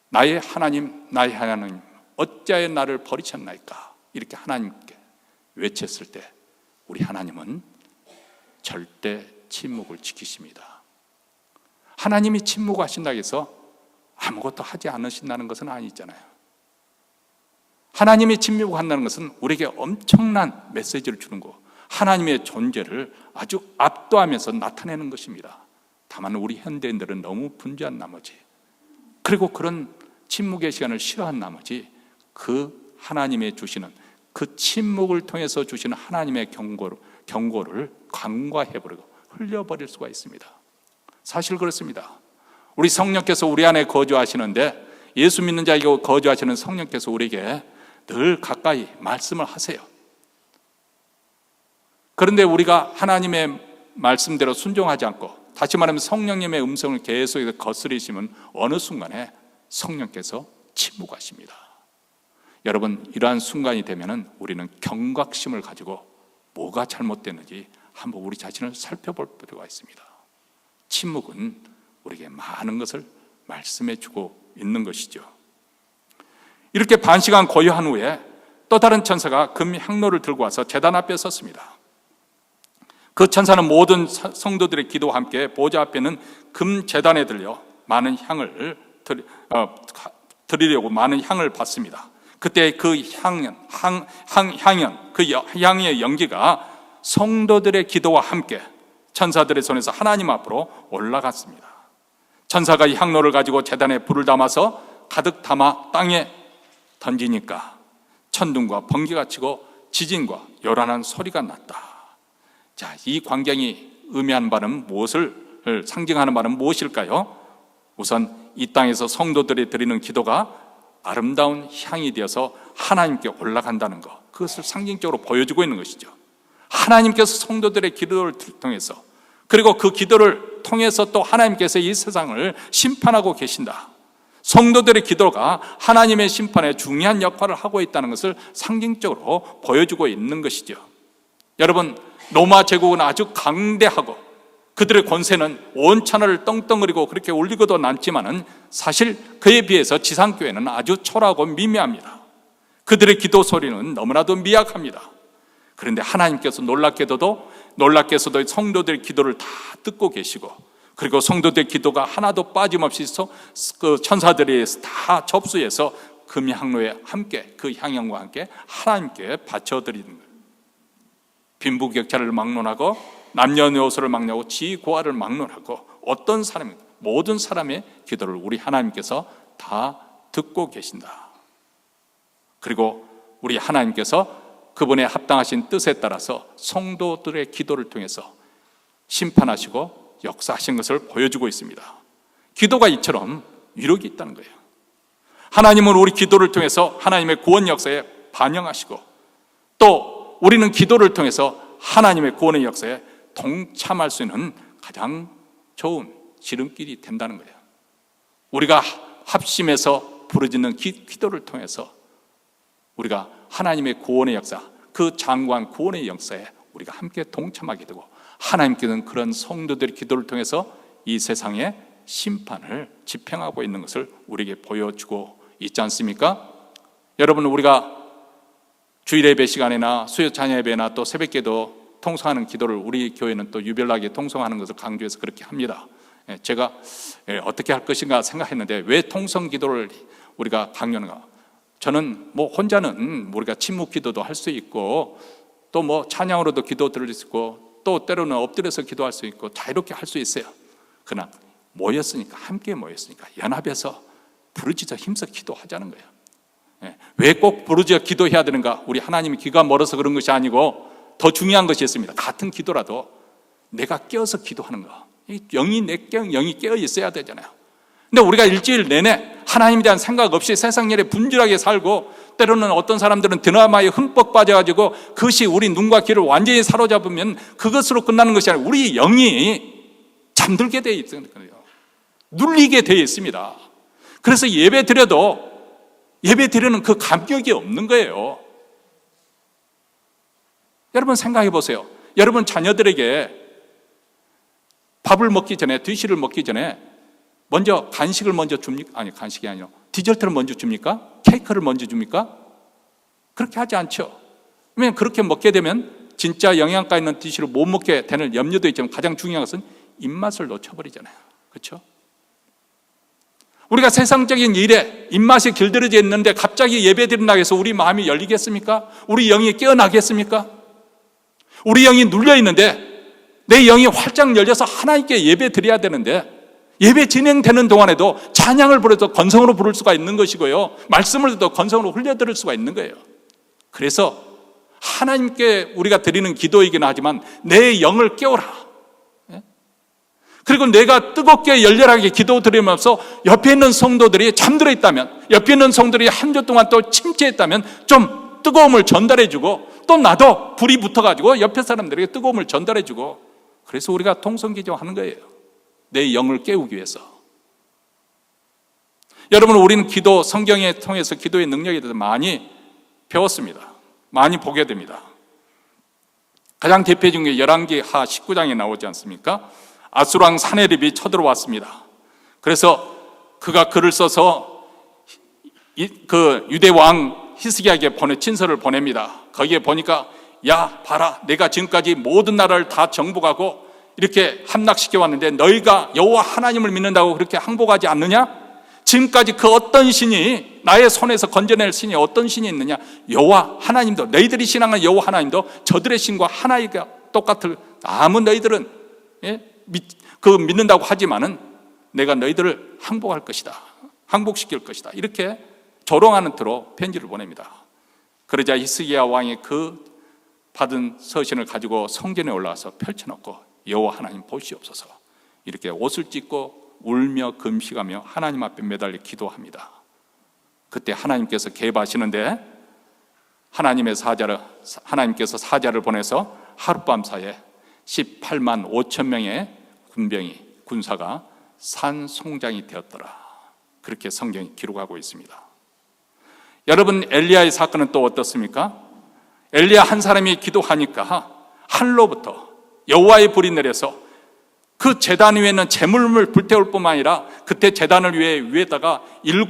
나의 하나님 나의 하나님 어찌하여 나를 버리셨나이까, 이렇게 하나님께 외쳤을 때 우리 하나님은 절대 침묵을 지키십니다. 하나님이 침묵하신다고 해서 아무것도 하지 않으신다는 것은 아니잖아요. 하나님이 침묵한다는 것은 우리에게 엄청난 메시지를 주는 거, 하나님의 존재를 아주 압도하면서 나타내는 것입니다. 다만 우리 현대인들은 너무 분주한 나머지, 그리고 그런 침묵의 시간을 싫어한 나머지 그 하나님의 주시는 그 침묵을 통해서 주시는 하나님의 경고를 간과해버리고 흘려버릴 수가 있습니다. 사실 그렇습니다. 우리 성령께서 우리 안에 거주하시는데, 예수 믿는 자에게 거주하시는 성령께서 우리에게 늘 가까이 말씀을 하세요. 그런데 우리가 하나님의 말씀대로 순종하지 않고, 다시 말하면 성령님의 음성을 계속해서 거스리시면 어느 순간에 성령께서 침묵하십니다. 여러분, 이러한 순간이 되면 우리는 경각심을 가지고 뭐가 잘못됐는지 한번 우리 자신을 살펴볼 필요가 있습니다. 침묵은 우리에게 많은 것을 말씀해 주고 있는 것이죠. 이렇게 반시간 고요한 후에 또 다른 천사가 금 향로를 들고 와서 제단 앞에 섰습니다. 그 천사는 모든 성도들의 기도와 함께 보좌 앞에는 금 제단에 들려 많은 향을 드리려고 많은 향을 받습니다. 그때 그 향의 연기가 성도들의 기도와 함께 천사들의 손에서 하나님 앞으로 올라갔습니다. 천사가 이 향로를 가지고 제단에 불을 담아서 가득 담아 땅에 던지니까 천둥과 번개가 치고 지진과 요란한 소리가 났다. 자, 이 광경이 의미하는 바는 무엇을 상징하는 바는 무엇일까요? 우선 이 땅에서 성도들이 드리는 기도가 아름다운 향이 되어서 하나님께 올라간다는 것, 그것을 상징적으로 보여주고 있는 것이죠. 하나님께서 성도들의 기도를 통해서, 그리고 그 기도를 통해서 또 하나님께서 이 세상을 심판하고 계신다. 성도들의 기도가 하나님의 심판에 중요한 역할을 하고 있다는 것을 상징적으로 보여주고 있는 것이죠. 여러분, 로마 제국은 아주 강대하고 그들의 권세는 온 천하를 떵떵거리고 그렇게 울리고도 남지만은 사실 그에 비해서 지상교회는 아주 초라하고 미미합니다. 그들의 기도 소리는 너무나도 미약합니다. 그런데 하나님께서 놀랍게도 성도들의 기도를 다 듣고 계시고, 그리고 성도들의 기도가 하나도 빠짐없이 그 천사들이 다 접수해서 금 향로에 함께, 그 향연과 함께 하나님께 바쳐드리는 거예요. 빈부격차를 막론하고 남녀노소를 막론하고 지고아를 막론하고 어떤 사람, 모든 사람의 기도를 우리 하나님께서 다 듣고 계신다. 그리고 우리 하나님께서 그분의 합당하신 뜻에 따라서 성도들의 기도를 통해서 심판하시고 역사하신 것을 보여주고 있습니다. 기도가 이처럼 위력이 있다는 거예요. 하나님은 우리 기도를 통해서 하나님의 구원 역사에 반영하시고, 또 우리는 기도를 통해서 하나님의 구원의 역사에 동참할 수 있는 가장 좋은 지름길이 된다는 거예요. 우리가 합심해서 부르짖는 기도를 통해서 우리가 하나님의 구원의 역사, 그 장구한 구원의 역사에 우리가 함께 동참하게 되고, 하나님께서는 그런 성도들의 기도를 통해서 이 세상에 심판을 집행하고 있는 것을 우리에게 보여주고 있지 않습니까? 여러분, 우리가 주일 예배 시간이나 수요 찬양 예배나 또 새벽기도 통성하는 기도를 우리 교회는 또 유별나게 통성하는 것을 강조해서 그렇게 합니다. 제가 어떻게 할 것인가 생각했는데, 왜 통성 기도를 우리가 강요하는가? 저는 혼자는 우리가 침묵 기도도 할 수 있고, 또 찬양으로도 기도 드릴 수 있고, 또 때로는 엎드려서 기도할 수 있고, 자유롭게 할 수 있어요. 그러나 모였으니까, 함께 모였으니까 연합해서 부르짖어 힘써 기도하자는 거예요. 왜 꼭 부르짖어 기도해야 되는가? 우리 하나님이 귀가 멀어서 그런 것이 아니고 더 중요한 것이 있습니다. 같은 기도라도 내가 깨어서 기도하는 거, 영이 깨어 있어야 되잖아요. 근데 우리가 일주일 내내 하나님에 대한 생각 없이 세상 일에 분주하게 살고, 때로는 어떤 사람들은 드라마에 흠뻑 빠져가지고 그것이 우리 눈과 귀를 완전히 사로잡으면 그것으로 끝나는 것이 아니라 우리 영이 잠들게 되어 있는 거예요. 눌리게 되어 있습니다. 그래서 예배 드려도 예배 드리는 그 감격이 없는 거예요. 여러분 생각해 보세요. 여러분 자녀들에게 밥을 먹기 전에, 뒤식을 먹기 전에 먼저 간식을 먼저 줍니까? 아니, 간식이 아니라 디저트를 먼저 줍니까? 케이크를 먼저 줍니까? 그렇게 하지 않죠. 왜냐하면 그렇게 먹게 되면 진짜 영양가 있는 디저트를 못 먹게 되는 염려도 있지만, 가장 중요한 것은 입맛을 놓쳐버리잖아요. 그렇죠? 우리가 세상적인 일에 입맛이 길들여져 있는데 갑자기 예배 드린다고 해서 우리 마음이 열리겠습니까? 우리 영이 깨어나겠습니까? 우리 영이 눌려 있는데 내 영이 활짝 열려서 하나님께 예배 드려야 되는데, 예배 진행되는 동안에도 찬양을 부르도 건성으로 부를 수가 있는 것이고요, 말씀을 듣도 건성으로 흘려들을 수가 있는 거예요. 그래서 하나님께 우리가 드리는 기도이긴 하지만 내 영을 깨워라. 그리고 내가 뜨겁게 열렬하게 기도 드리면서 옆에 있는 성도들이 잠들어 있다면, 옆에 있는 성도들이 한 주 동안 또 침체했다면 좀 뜨거움을 전달해주고, 또 나도 불이 붙어가지고 옆에 사람들에게 뜨거움을 전달해주고, 그래서 우리가 통성기도 하는 거예요. 내 영을 깨우기 위해서. 여러분, 우리는 기도, 성경에 통해서 기도의 능력에 대해서 많이 배웠습니다. 많이 보게 됩니다. 가장 대표적인 게 열왕기하 19장에 나오지 않습니까? 아수르왕 사네립이 쳐들어왔습니다. 그래서 그가 글을 써서 그 유대 왕 히스기야에게 친서를 보냅니다. 거기에 보니까, 야 봐라, 내가 지금까지 모든 나라를 다 정복하고 이렇게 함락시켜 왔는데 너희가 여호와 하나님을 믿는다고 그렇게 항복하지 않느냐? 지금까지 그 어떤 신이, 나의 손에서 건져낼 신이 어떤 신이 있느냐? 여호와 하나님도, 너희들이 신앙하는 여호와 하나님도 저들의 신과 하나이가 똑같을, 아무 너희들은 믿는다고 하지만은 내가 너희들을 항복할 것이다, 항복시킬 것이다, 이렇게 조롱하는 뜻으로 편지를 보냅니다. 그러자 히스기야 왕이 그 받은 서신을 가지고 성전에 올라와서 펼쳐놓고, 여호와 하나님 보시옵소서, 이렇게 옷을 찢고 울며 금식하며 하나님 앞에 매달려 기도합니다. 그때 하나님께서 개입하시는데, 하나님께서 사자를 보내서 하룻밤 사이에 18만 5천 명의 군사가 산송장이 되었더라. 그렇게 성경이 기록하고 있습니다. 여러분, 엘리야의 사건은 또 어떻습니까? 엘리야 한 사람이 기도하니까 하늘로부터 여호와의 불이 내려서 그 제단 위에는 재물을 불태울 뿐만 아니라, 그때 제단을 위에다가 7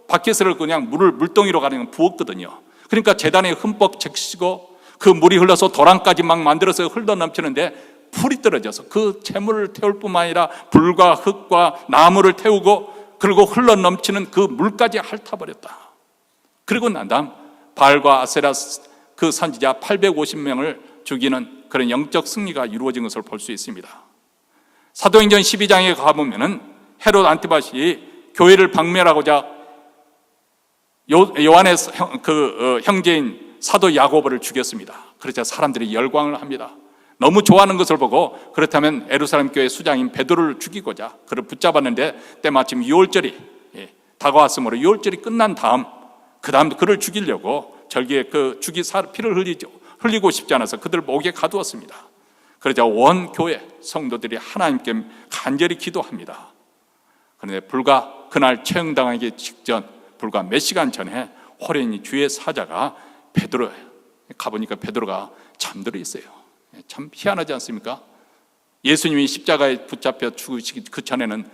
바켓을 그냥 물동이로 가는 부었거든요. 그러니까 제단에 흠뻑 적시고 그 물이 흘러서 도랑까지 막 만들어서 흘러 넘치는데, 불이 떨어져서 그 재물을 태울 뿐만 아니라 불과 흙과 나무를 태우고, 그리고 흘러 넘치는 그 물까지 핥아버렸다. 그리고 난 다음 바알과 아세라 그 선지자 850명을 죽이는 그런 영적 승리가 이루어진 것을 볼 수 있습니다. 사도행전 12장에 가보면은 헤롯 안티바시 교회를 박멸하고자 요한의 형제인 사도 야고보를 죽였습니다. 그러자 사람들이 열광을 합니다. 너무 좋아하는 것을 보고 그렇다면 예루살렘 교회 수장인 베드로를 죽이고자 그를 붙잡았는데 때마침 유월절이 다가왔으므로 유월절이 끝난 다음 그를 죽이려고 절기에 피를 흘리고 싶지 않아서 그들을 목에 가두었습니다. 그러자 온 교회 성도들이 하나님께 간절히 기도합니다. 그런데 불과 그날 처형당하기 직전 불과 몇 시간 전에 호련히 주의 사자가 베드로에 가보니까 베드로가 잠들어 있어요. 참 희한하지 않습니까? 예수님이 십자가에 붙잡혀 죽으시기 그 전에는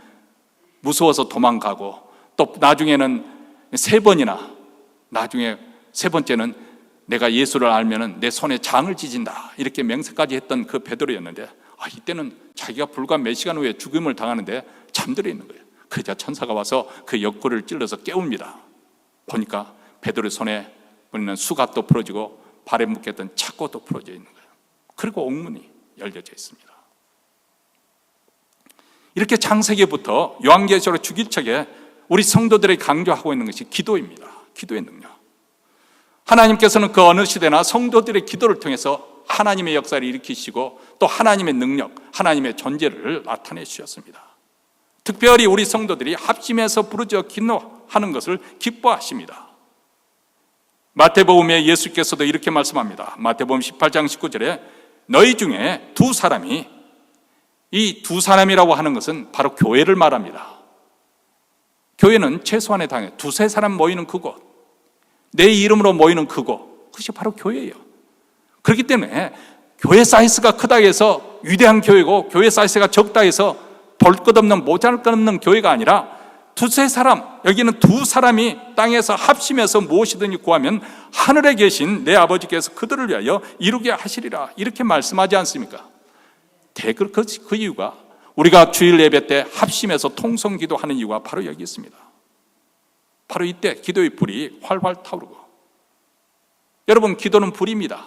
무서워서 도망가고 또 나중에는 나중에 세 번째는 내가 예수를 알면은 내 손에 장을 찢은다 이렇게 맹세까지 했던 그 베드로였는데 이때는 자기가 불과 몇 시간 후에 죽음을 당하는데 잠들어 있는 거예요. 그러자 천사가 와서 그 옆구리를 찔러서 깨웁니다. 보니까 베드로의 손에 있는 수갑도 풀어지고 발에 묶였던 착고도 풀어져 있는 거예요. 그리고 옥문이 열려져 있습니다. 이렇게 창세기부터 요한계시록 주기책에 우리 성도들이 강조하고 있는 것이 기도입니다. 기도의 능력. 하나님께서는 그 어느 시대나 성도들의 기도를 통해서 하나님의 역사를 일으키시고 또 하나님의 능력, 하나님의 존재를 나타내 주셨습니다. 특별히 우리 성도들이 합심해서 부르짖어 기도하는 것을 기뻐하십니다. 마태복음에 예수께서도 이렇게 말씀합니다. 마태복음 18장 19절에 너희 중에 두 사람이, 이 두 사람이라고 하는 것은 바로 교회를 말합니다. 교회는 최소한의 당에 두세 사람 모이는 그곳, 내 이름으로 모이는 그곳, 그것이 바로 교회예요. 그렇기 때문에 교회 사이즈가 크다 해서 위대한 교회고 교회 사이즈가 적다 해서 볼 것 없는 모자랄 것 없는 교회가 아니라 두세 사람, 여기는 두 사람이 땅에서 합심해서 무엇이든지 구하면 하늘에 계신 내 아버지께서 그들을 위하여 이루게 하시리라 이렇게 말씀하지 않습니까? 그 이유가 우리가 주일 예배 때 합심해서 통성기도하는 이유가 바로 여기 있습니다. 바로 이때 기도의 불이 활활 타오르고, 여러분 기도는 불입니다.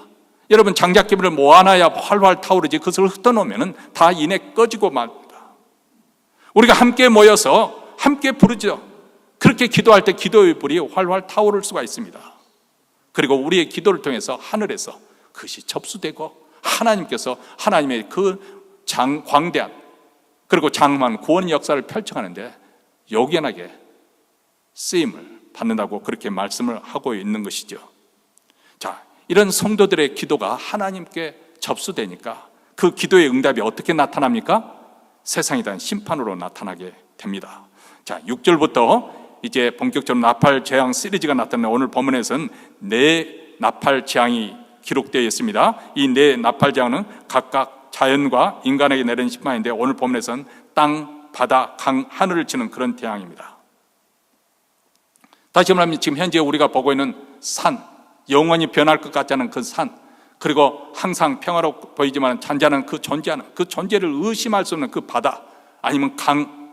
여러분 장작기물을 모아놔야 활활 타오르지 그것을 흩어놓으면 다 이내 꺼지고 맙니다. 우리가 함께 모여서 함께 부르죠. 그렇게 기도할 때 기도의 불이 활활 타오를 수가 있습니다. 그리고 우리의 기도를 통해서 하늘에서 그것이 접수되고 하나님께서 하나님의 그 광대한 그리고 장엄한 구원 역사를 펼쳐가는데 요긴하게 쓰임을 받는다고 그렇게 말씀을 하고 있는 것이죠. 자, 이런 성도들의 기도가 하나님께 접수되니까 그 기도의 응답이 어떻게 나타납니까? 세상에 대한 심판으로 나타나게 됩니다. 자, 6절부터 이제 본격적으로 나팔 재앙 시리즈가 나타나는 오늘 본문에서는 네 나팔 재앙이 기록되어 있습니다. 이 네 나팔 재앙은 각각 자연과 인간에게 내린 심판인데 오늘 본문에서는 땅, 바다, 강, 하늘을 치는 그런 재앙입니다. 다시 말하면 지금 현재 우리가 보고 있는 산, 영원히 변할 것 같지 않은 그 산, 그리고 항상 평화롭고 보이지만 잔잔한 그 존재하는 그 존재를 의심할 수 없는 그 바다, 아니면 강,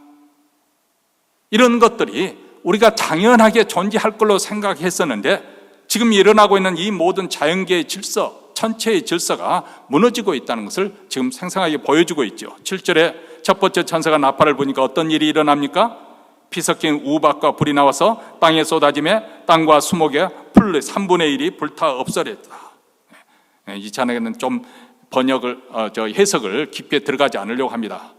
이런 것들이 우리가 당연하게 존재할 걸로 생각했었는데 지금 일어나고 있는 이 모든 자연계의 질서, 전체의 질서가 무너지고 있다는 것을 지금 생생하게 보여주고 있죠. 7절에 첫 번째 천사가 나팔을 부니까 어떤 일이 일어납니까? 피 섞인 우박과 불이 나와서 땅에 쏟아지며 땅과 수목에 풀 3분의 1이 불타 없어졌다. 이 찬양에는 좀 해석을 깊게 들어가지 않으려고 합니다.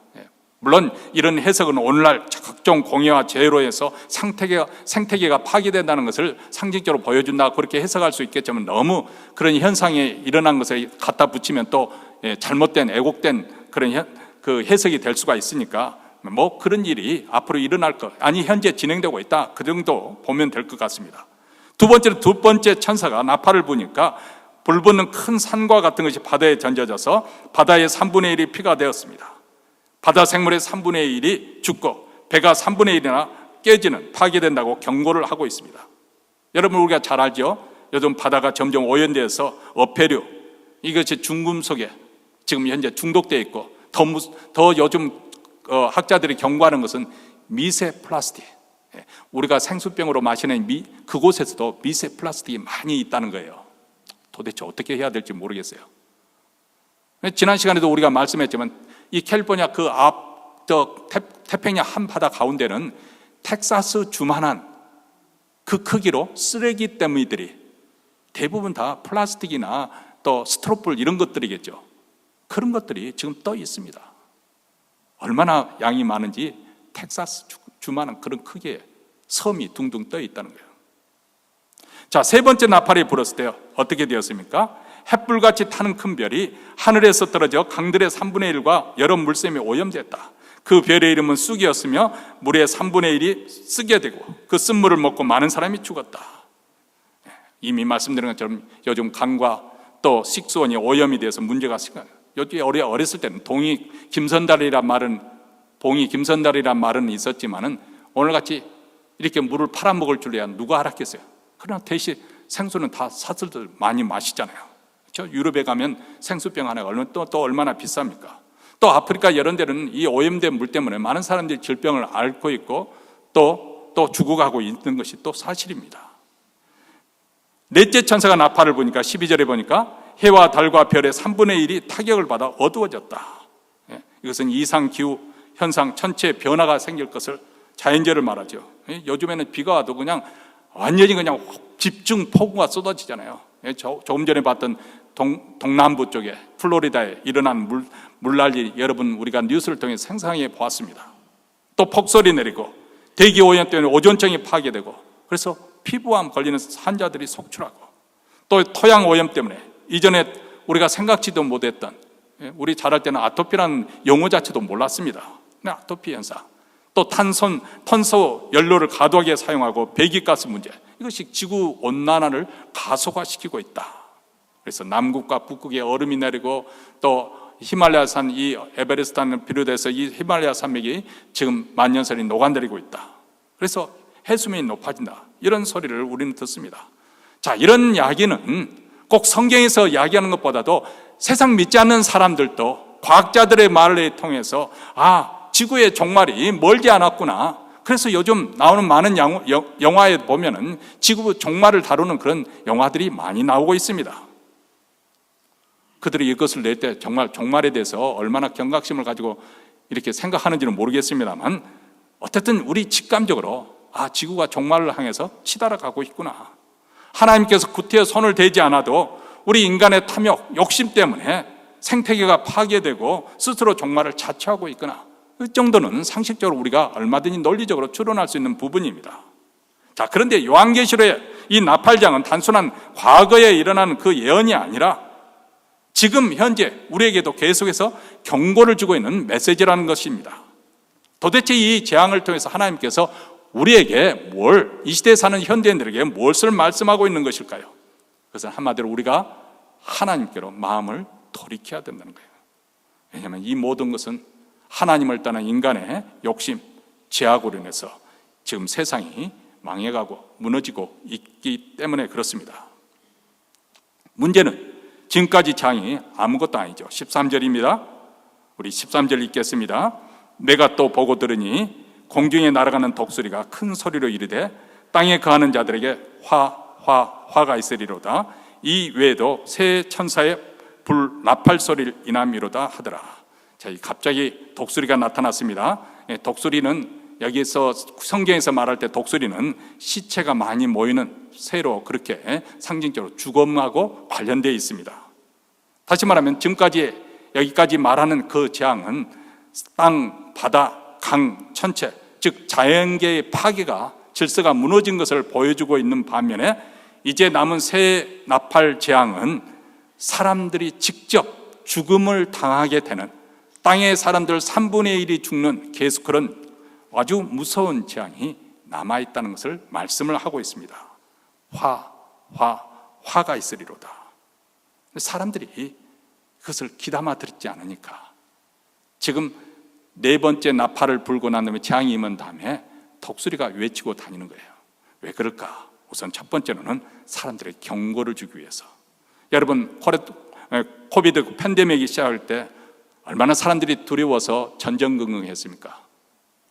물론 이런 해석은 오늘날 각종 공해와 재해로 해서 생태계가 파괴된다는 것을 상징적으로 보여준다 그렇게 해석할 수 있겠지만 너무 그런 현상이 일어난 것을 갖다 붙이면 또 잘못된 왜곡된 그런 그 해석이 될 수가 있으니까 뭐 그런 일이 앞으로 일어날 것, 아니 현재 진행되고 있다 그 정도 보면 될 것 같습니다. 두 번째 천사가 나팔을 부니까 불붙는 큰 산과 같은 것이 바다에 던져져서 바다의 3분의 1이 피가 되었습니다. 바다 생물의 3분의 1이 죽고 배가 3분의 1이나 깨지는, 파괴된다고 경고를 하고 있습니다. 여러분 우리가 잘 알죠? 요즘 바다가 점점 오염되어서 어패류, 이것이 중금속에 지금 현재 중독되어 있고 더 요즘 학자들이 경고하는 것은 미세 플라스틱, 우리가 생수병으로 마시는 그곳에서도 미세 플라스틱이 많이 있다는 거예요. 도대체 어떻게 해야 될지 모르겠어요. 지난 시간에도 우리가 말씀했지만 이 캘리포니아 그 태평양 한바다 가운데는 텍사스 주만한 그 크기로 쓰레기 더미들이 대부분 다 플라스틱이나 또 스티로폴 이런 것들이겠죠. 그런 것들이 지금 떠 있습니다. 얼마나 양이 많은지 텍사스 주만한 그런 크기의 섬이 둥둥 떠 있다는 거예요. 자, 세 번째 나팔이 불었을 때 어떻게 되었습니까? 햇불같이 타는 큰 별이 하늘에서 떨어져 강들의 3분의 1과 여러 물샘이 오염됐다. 그 별의 이름은 쑥이었으며 물의 3분의 1이 쓰게 되고 그 쓴물을 먹고 많은 사람이 죽었다. 이미 말씀드린 것처럼 요즘 강과 또 식수원이 오염이 돼서 문제가 심각해요. 요즘 어렸을 때는 봉이 김선달이란 말은 있었지만은 오늘같이 이렇게 물을 팔아먹을 줄이야 누가 알았겠어요. 그러나 대신 생수는 다 사슬들 많이 마시잖아요. 그렇죠? 유럽에 가면 생수병 하나가 또 얼마나 비쌉니까? 또 아프리카 이런 데는 이 오염된 물 때문에 많은 사람들이 질병을 앓고 있고 또 죽어가고 있는 것이 또 사실입니다. 넷째 천사가 나팔을 보니까 12절에 보니까 해와 달과 별의 3분의 1이 타격을 받아 어두워졌다. 이것은 이상기후 현상 전체 변화가 생길 것을 자연재해를 말하죠. 요즘에는 비가 와도 그냥 완전히 그냥 집중 폭우가 쏟아지잖아요. 조금 전에 봤던 동남부 쪽에 플로리다에 일어난 물난리 여러분 우리가 뉴스를 통해 생생하게 보았습니다. 또 폭설이 내리고 대기 오염 때문에 오존층이 파괴되고 그래서 피부암 걸리는 환자들이 속출하고 또 토양 오염 때문에 이전에 우리가 생각지도 못했던 우리 자랄 때는 아토피라는 용어 자체도 몰랐습니다. 아토피 현상 또 탄소 연료를 과도하게 사용하고 배기가스 문제 이것이 지구 온난화를 가속화시키고 있다. 그래서 남극과 북극에 얼음이 내리고 또 히말라야산 이 에베레스트를 비롯해서 이 히말라야 산맥이 지금 만년설이 녹아내리고 있다. 그래서 해수면이 높아진다. 이런 소리를 우리는 듣습니다. 자, 이런 이야기는 꼭 성경에서 이야기하는 것보다도 세상 믿지 않는 사람들도 과학자들의 말을 통해서 지구의 종말이 멀지 않았구나. 그래서 요즘 나오는 많은 영화에 보면은 지구 종말을 다루는 그런 영화들이 많이 나오고 있습니다. 그들이 이것을 낼 때 정말 종말에 대해서 얼마나 경각심을 가지고 이렇게 생각하는지는 모르겠습니다만 어쨌든 우리 직감적으로 지구가 종말을 향해서 치달아가고 있구나. 하나님께서 구태여 손을 대지 않아도 우리 인간의 탐욕, 욕심 때문에 생태계가 파괴되고 스스로 종말을 자초하고 있구나. 그 정도는 상식적으로 우리가 얼마든지 논리적으로 추론할 수 있는 부분입니다. 자, 그런데 요한계시록의 이 나팔장은 단순한 과거에 일어난 그 예언이 아니라 지금 현재 우리에게도 계속해서 경고를 주고 있는 메시지라는 것입니다. 도대체 이 재앙을 통해서 하나님께서 우리에게 이 시대에 사는 현대인들에게 무엇을 말씀하고 있는 것일까요? 그것은 한마디로 우리가 하나님께로 마음을 돌이켜야 된다는 거예요. 왜냐하면 이 모든 것은 하나님을 떠난 인간의 욕심, 죄악으로 인해서 지금 세상이 망해가고 무너지고 있기 때문에 그렇습니다. 문제는 지금까지 재앙이 아무것도 아니죠. 13절입니다. 우리 13절 읽겠습니다. 내가 또 보고 들으니 공중에 날아가는 독수리가 큰 소리로 이르되 땅에 거하는 자들에게 화가 있으리로다. 이 외에도 새 천사의 불 나팔 소리를 인함이로다 하더라. 자, 갑자기 독수리가 나타났습니다. 독수리는 여기서 성경에서 말할 때 독수리는 시체가 많이 모이는 새로 그렇게 상징적으로 죽음하고 관련되어 있습니다. 다시 말하면 지금까지 여기까지 말하는 그 재앙은 땅, 바다, 강, 천체 즉 자연계의 파괴가 질서가 무너진 것을 보여주고 있는 반면에 이제 남은 새 나팔 재앙은 사람들이 직접 죽음을 당하게 되는 땅의 사람들 3분의 1이 죽는 계속 그런 아주 무서운 재앙이 남아있다는 것을 말씀을 하고 있습니다. 화가 있으리로다. 사람들이 그것을 귀담아 듣지 않으니까 지금 네 번째 나팔을 불고 난 다음에 재앙이 임한 다음에 독수리가 외치고 다니는 거예요. 왜 그럴까? 우선 첫 번째로는 사람들의 경고를 주기 위해서. 여러분 코비드 팬데믹이 시작할 때 얼마나 사람들이 두려워서 전전긍긍했습니까?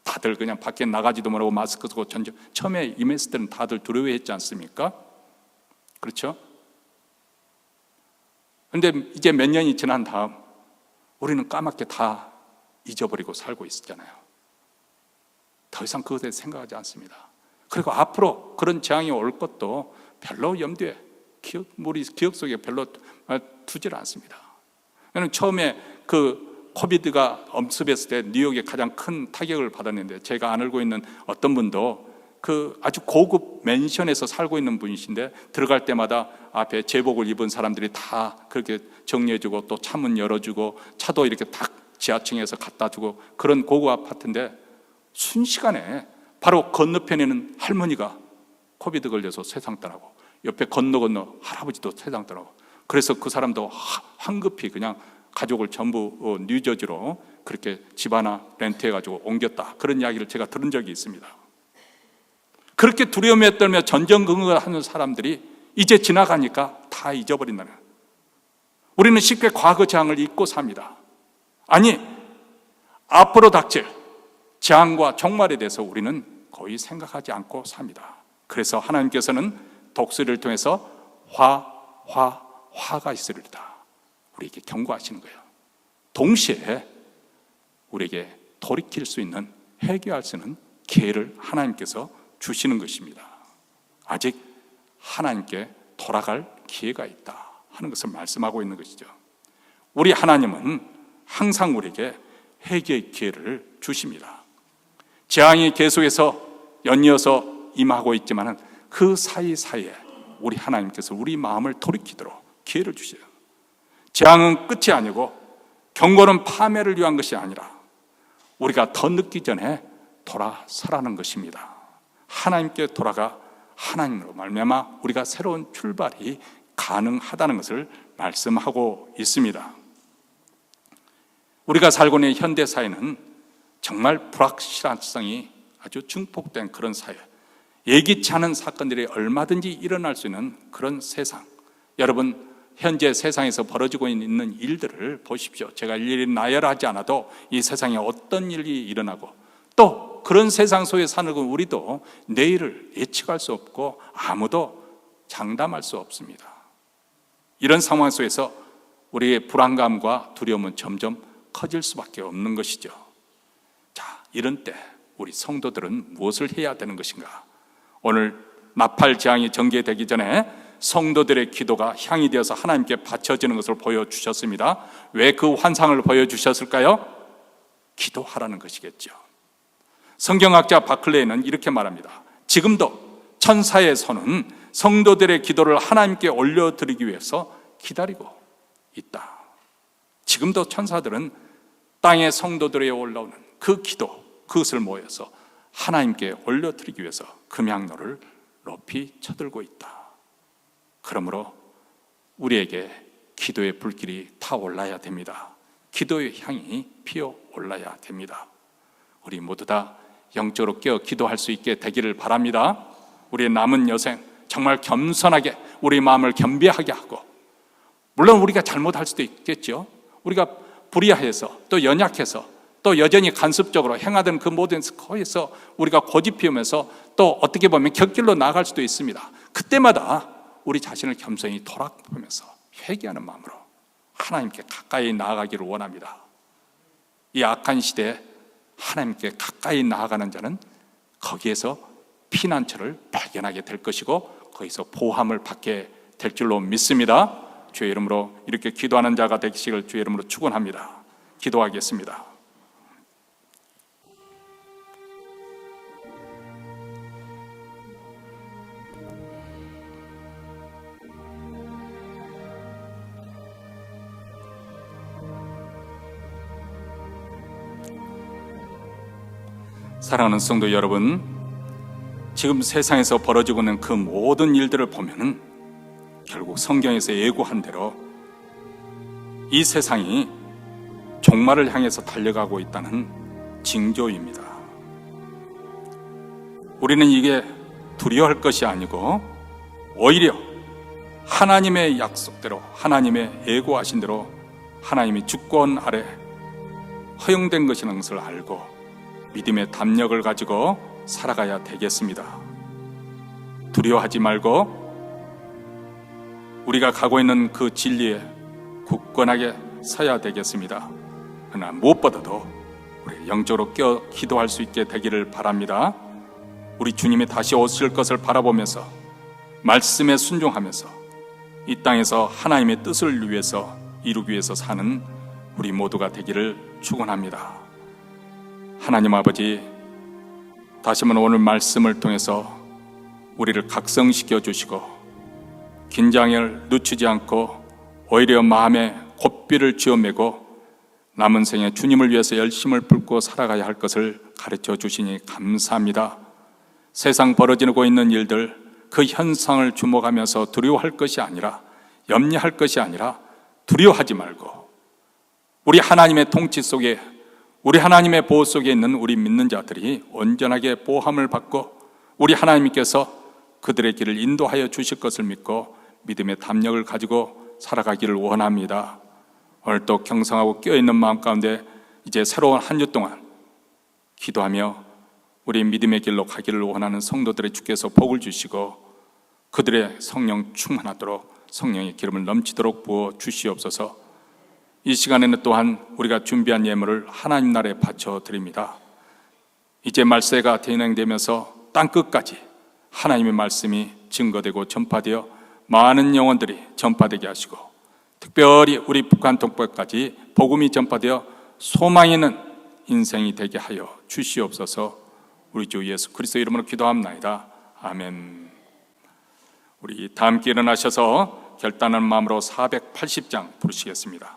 다들 그냥 밖에 나가지도 못하고 마스크 쓰고 처음에 임했을 때는 다들 두려워했지 않습니까? 그렇죠? 그런데 이제 몇 년이 지난 다음 우리는 까맣게 다 잊어버리고 살고 있었잖아요. 더 이상 그것에 대해 생각하지 않습니다. 그리고 앞으로 그런 재앙이 올 것도 별로 염두에 우리 기억 속에 별로 두질 않습니다. 저는 처음에 그 코비드가 엄습했을 때 뉴욕에 가장 큰 타격을 받았는데, 제가 안 알고 있는 어떤 분도 그 아주 고급 맨션에서 살고 있는 분이신데, 들어갈 때마다 앞에 제복을 입은 사람들이 다 그렇게 정리해주고 또 차문 열어주고 차도 이렇게 딱 지하층에서 갖다 주고 그런 고급 아파트인데, 순식간에 바로 건너편에는 할머니가 코비드 걸려서 세상 떠나고, 옆에 건너 할아버지도 세상 떠나고, 그래서 그 사람도 황급히 그냥 가족을 전부 뉴저지로 그렇게 집 하나 렌트해가지고 옮겼다, 그런 이야기를 제가 들은 적이 있습니다. 그렇게 두려움에 떨며 전전긍긍하는 사람들이 이제 지나가니까 다 잊어버린다는 거예요. 우리는 쉽게 과거 재앙을 잊고 삽니다. 아니, 앞으로 닥칠 재앙과 종말에 대해서 우리는 거의 생각하지 않고 삽니다. 그래서 하나님께서는 독수리를 통해서 화가 있으리다, 우리에게 경고하시는 거예요. 동시에 우리에게 돌이킬 수 있는, 회개할 수 있는 기회를 하나님께서 주시는 것입니다. 아직 하나님께 돌아갈 기회가 있다 하는 것을 말씀하고 있는 것이죠. 우리 하나님은 항상 우리에게 회개의 기회를 주십니다. 재앙이 계속해서 연이어서 임하고 있지만 그 사이사이에 우리 하나님께서 우리 마음을 돌이키도록 기회를 주셔요. 재앙은 끝이 아니고 경고는 파멸을 위한 것이 아니라 우리가 더 늦기 전에 돌아서라는 것입니다. 하나님께 돌아가 하나님으로 말미암아 우리가 새로운 출발이 가능하다는 것을 말씀하고 있습니다. 우리가 살고 있는 현대사회는 정말 불확실성이 아주 증폭된 그런 사회, 예기치 않은 사건들이 얼마든지 일어날 수 있는 그런 세상. 여러분, 현재 세상에서 벌어지고 있는 일들을 보십시오. 제가 일일이 나열하지 않아도 이 세상에 어떤 일이 일어나고, 또 그런 세상 속에 사는 우리도 내일을 예측할 수 없고 아무도 장담할 수 없습니다. 이런 상황 속에서 우리의 불안감과 두려움은 점점 커질 수밖에 없는 것이죠. 자, 이런 때 우리 성도들은 무엇을 해야 되는 것인가? 오늘 나팔 재앙이 전개되기 전에 성도들의 기도가 향이 되어서 하나님께 바쳐지는 것을 보여주셨습니다. 왜 그 환상을 보여주셨을까요? 기도하라는 것이겠죠. 성경학자 바클레이는 이렇게 말합니다. 지금도 천사의 손은 성도들의 기도를 하나님께 올려드리기 위해서 기다리고 있다. 지금도 천사들은 땅의 성도들에 올라오는 그 기도, 그것을 모여서 하나님께 올려드리기 위해서 금향로를 높이 쳐들고 있다. 그러므로 우리에게 기도의 불길이 타올라야 됩니다. 기도의 향이 피어올라야 됩니다. 우리 모두 다 영적으로 깨어 기도할 수 있게 되기를 바랍니다. 우리의 남은 여생 정말 겸손하게 우리 마음을 겸비하게 하고, 물론 우리가 잘못할 수도 있겠죠. 우리가 불의해서 또 연약해서 또 여전히 간섭적으로 행하던 그 모든 거에서 우리가 고집 피우면서 또 어떻게 보면 곁길로 나갈 수도 있습니다. 그때마다 우리 자신을 겸손히 돌아보면서 회개하는 마음으로 하나님께 가까이 나아가기를 원합니다. 이 악한 시대에 하나님께 가까이 나아가는 자는 거기에서 피난처를 발견하게 될 것이고 거기서 보함을 받게 될 줄로 믿습니다. 주의 이름으로 이렇게 기도하는 자가 되시길 주의 이름으로 축원합니다. 기도하겠습니다. 사랑하는 성도 여러분, 지금 세상에서 벌어지고 있는 그 모든 일들을 보면은 결국 성경에서 예고한 대로 이 세상이 종말을 향해서 달려가고 있다는 징조입니다. 우리는 이게 두려워할 것이 아니고 오히려 하나님의 약속대로, 하나님의 예고하신 대로 하나님이 주권 아래 허용된 것이라는 것을 알고 믿음의 담력을 가지고 살아가야 되겠습니다. 두려워하지 말고 우리가 가고 있는 그 진리에 굳건하게 서야 되겠습니다. 그러나 무엇보다도 우리 영적으로 기도할 수 있게 되기를 바랍니다. 우리 주님이 다시 오실 것을 바라보면서 말씀에 순종하면서 이 땅에서 하나님의 뜻을 위해서 이루기 위해서 사는 우리 모두가 되기를 축원합니다. 하나님 아버지, 다시 한번 오늘 말씀을 통해서 우리를 각성시켜 주시고 긴장을 늦추지 않고 오히려 마음에 곧비를 쥐어매고 남은 생에 주님을 위해서 열심을 붓고 살아가야 할 것을 가르쳐 주시니 감사합니다. 세상 벌어지고 있는 일들, 그 현상을 주목하면서 두려워할 것이 아니라, 염려할 것이 아니라 두려워하지 말고 우리 하나님의 통치 속에, 우리 하나님의 보호 속에 있는 우리 믿는 자들이 온전하게 보호함을 받고 우리 하나님께서 그들의 길을 인도하여 주실 것을 믿고 믿음의 담력을 가지고 살아가기를 원합니다. 오늘 또 경성하고 깨어있는 마음 가운데 이제 새로운 한 주 동안 기도하며 우리 믿음의 길로 가기를 원하는 성도들의 주께서 복을 주시고 그들의 성령 충만하도록 성령의 기름을 넘치도록 부어 주시옵소서. 이 시간에는 또한 우리가 준비한 예물을 하나님 나라에 바쳐 드립니다. 이제 말세가 진행되면서 땅끝까지 하나님의 말씀이 증거되고 전파되어 많은 영혼들이 전파되게 하시고 특별히 우리 북한 동포까지 복음이 전파되어 소망 있는 인생이 되게 하여 주시옵소서. 우리 주 예수 그리스도 이름으로 기도합나이다. 아멘. 우리 다 함께 일어나셔서 결단하는 마음으로 480장 부르시겠습니다.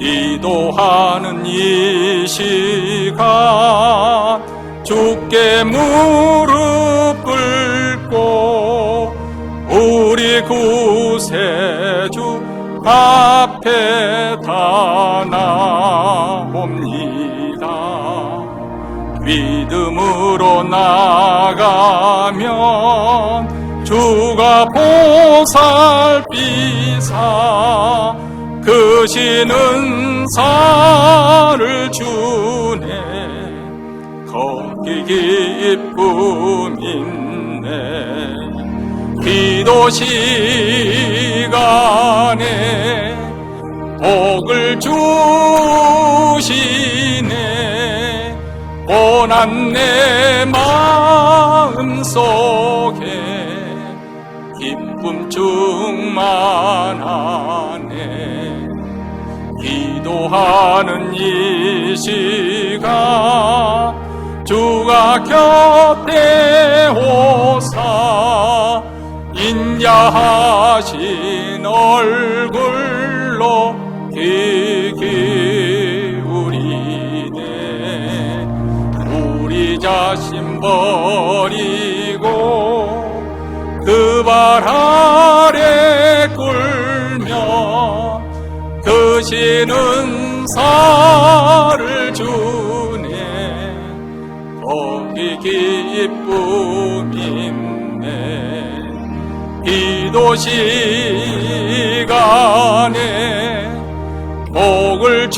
기도하는 이 시간 주께 무릎 꿇고 우리 구세주 앞에 다 나옵니다. 믿음으로 나가면 주가 보살피사 크신 은사를 주네. 거기 기쁨 있네. 기도 시간에 복을 주시네. 고난 내 마음속에 기쁨 충만하네. 기도하는 이 시간 주가 곁에 오사 인자하신 얼굴로 귀 기울이네. 우리 자신 버리고 그 발 아래 꿇며 크신 은사를 주네. 거기 기쁨 있네. 기도 시간에 복을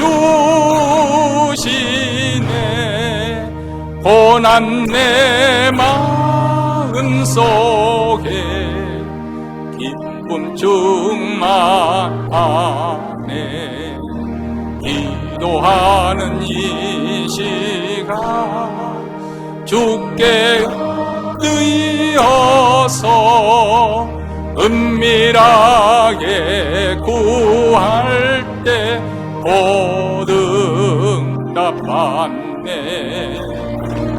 주시네. 고난 내 마음 속에 기쁨 충만하네. 기도하는 이 시간 주께 의어서 은밀하게 구할 때 보응답 받네.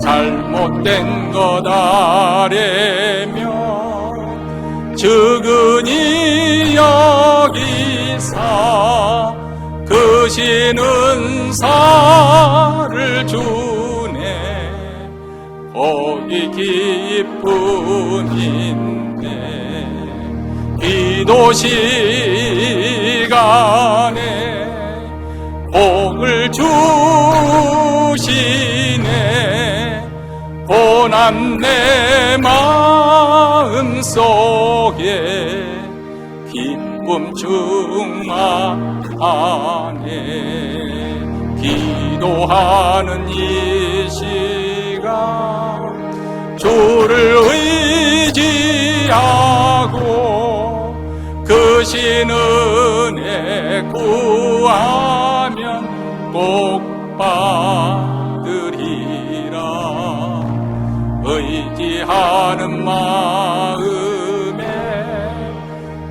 잘못된 것 아래며 측은히 여기사 크신 은사를 주네. 거기 기쁨 있네. 기도 시간에 복을 주시네. 고난 내 마음 속에 기쁨 충만하네. 기도하는 이 시간 주를 의지하고 그 신 은혜 구하면 꼭 받으리라. 의지하는 마음에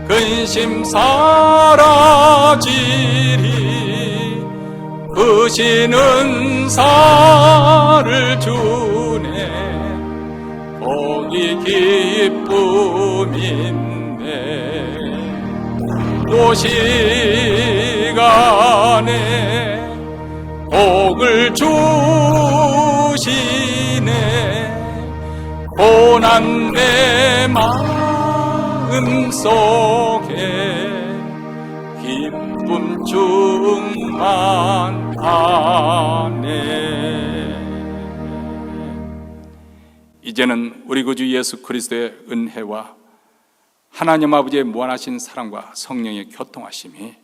근심 사라지리. 그 신 은사를 주네. 복이 기쁨인데 또 시간에 복을 주시네. 고난 내 마음 속에 기쁨 충만하네. 이제는 우리 구주 예수 그리스도의 은혜와 하나님 아버지의 무한하신 사랑과 성령의 교통하심이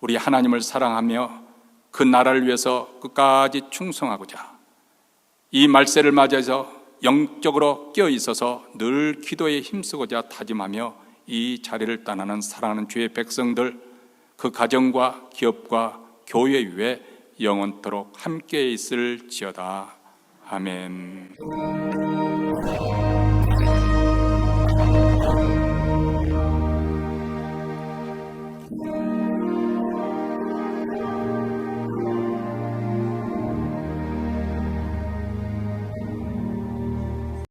우리 하나님을 사랑하며 그 나라를 위해서 끝까지 충성하고자 이 말세를 맞이해서 영적으로 깨어 있어서 늘 기도에 힘쓰고자 다짐하며 이 자리를 떠나는 사랑하는 주의 백성들, 그 가정과 기업과 교회 위에 영원토록 함께 있을지어다. 아멘.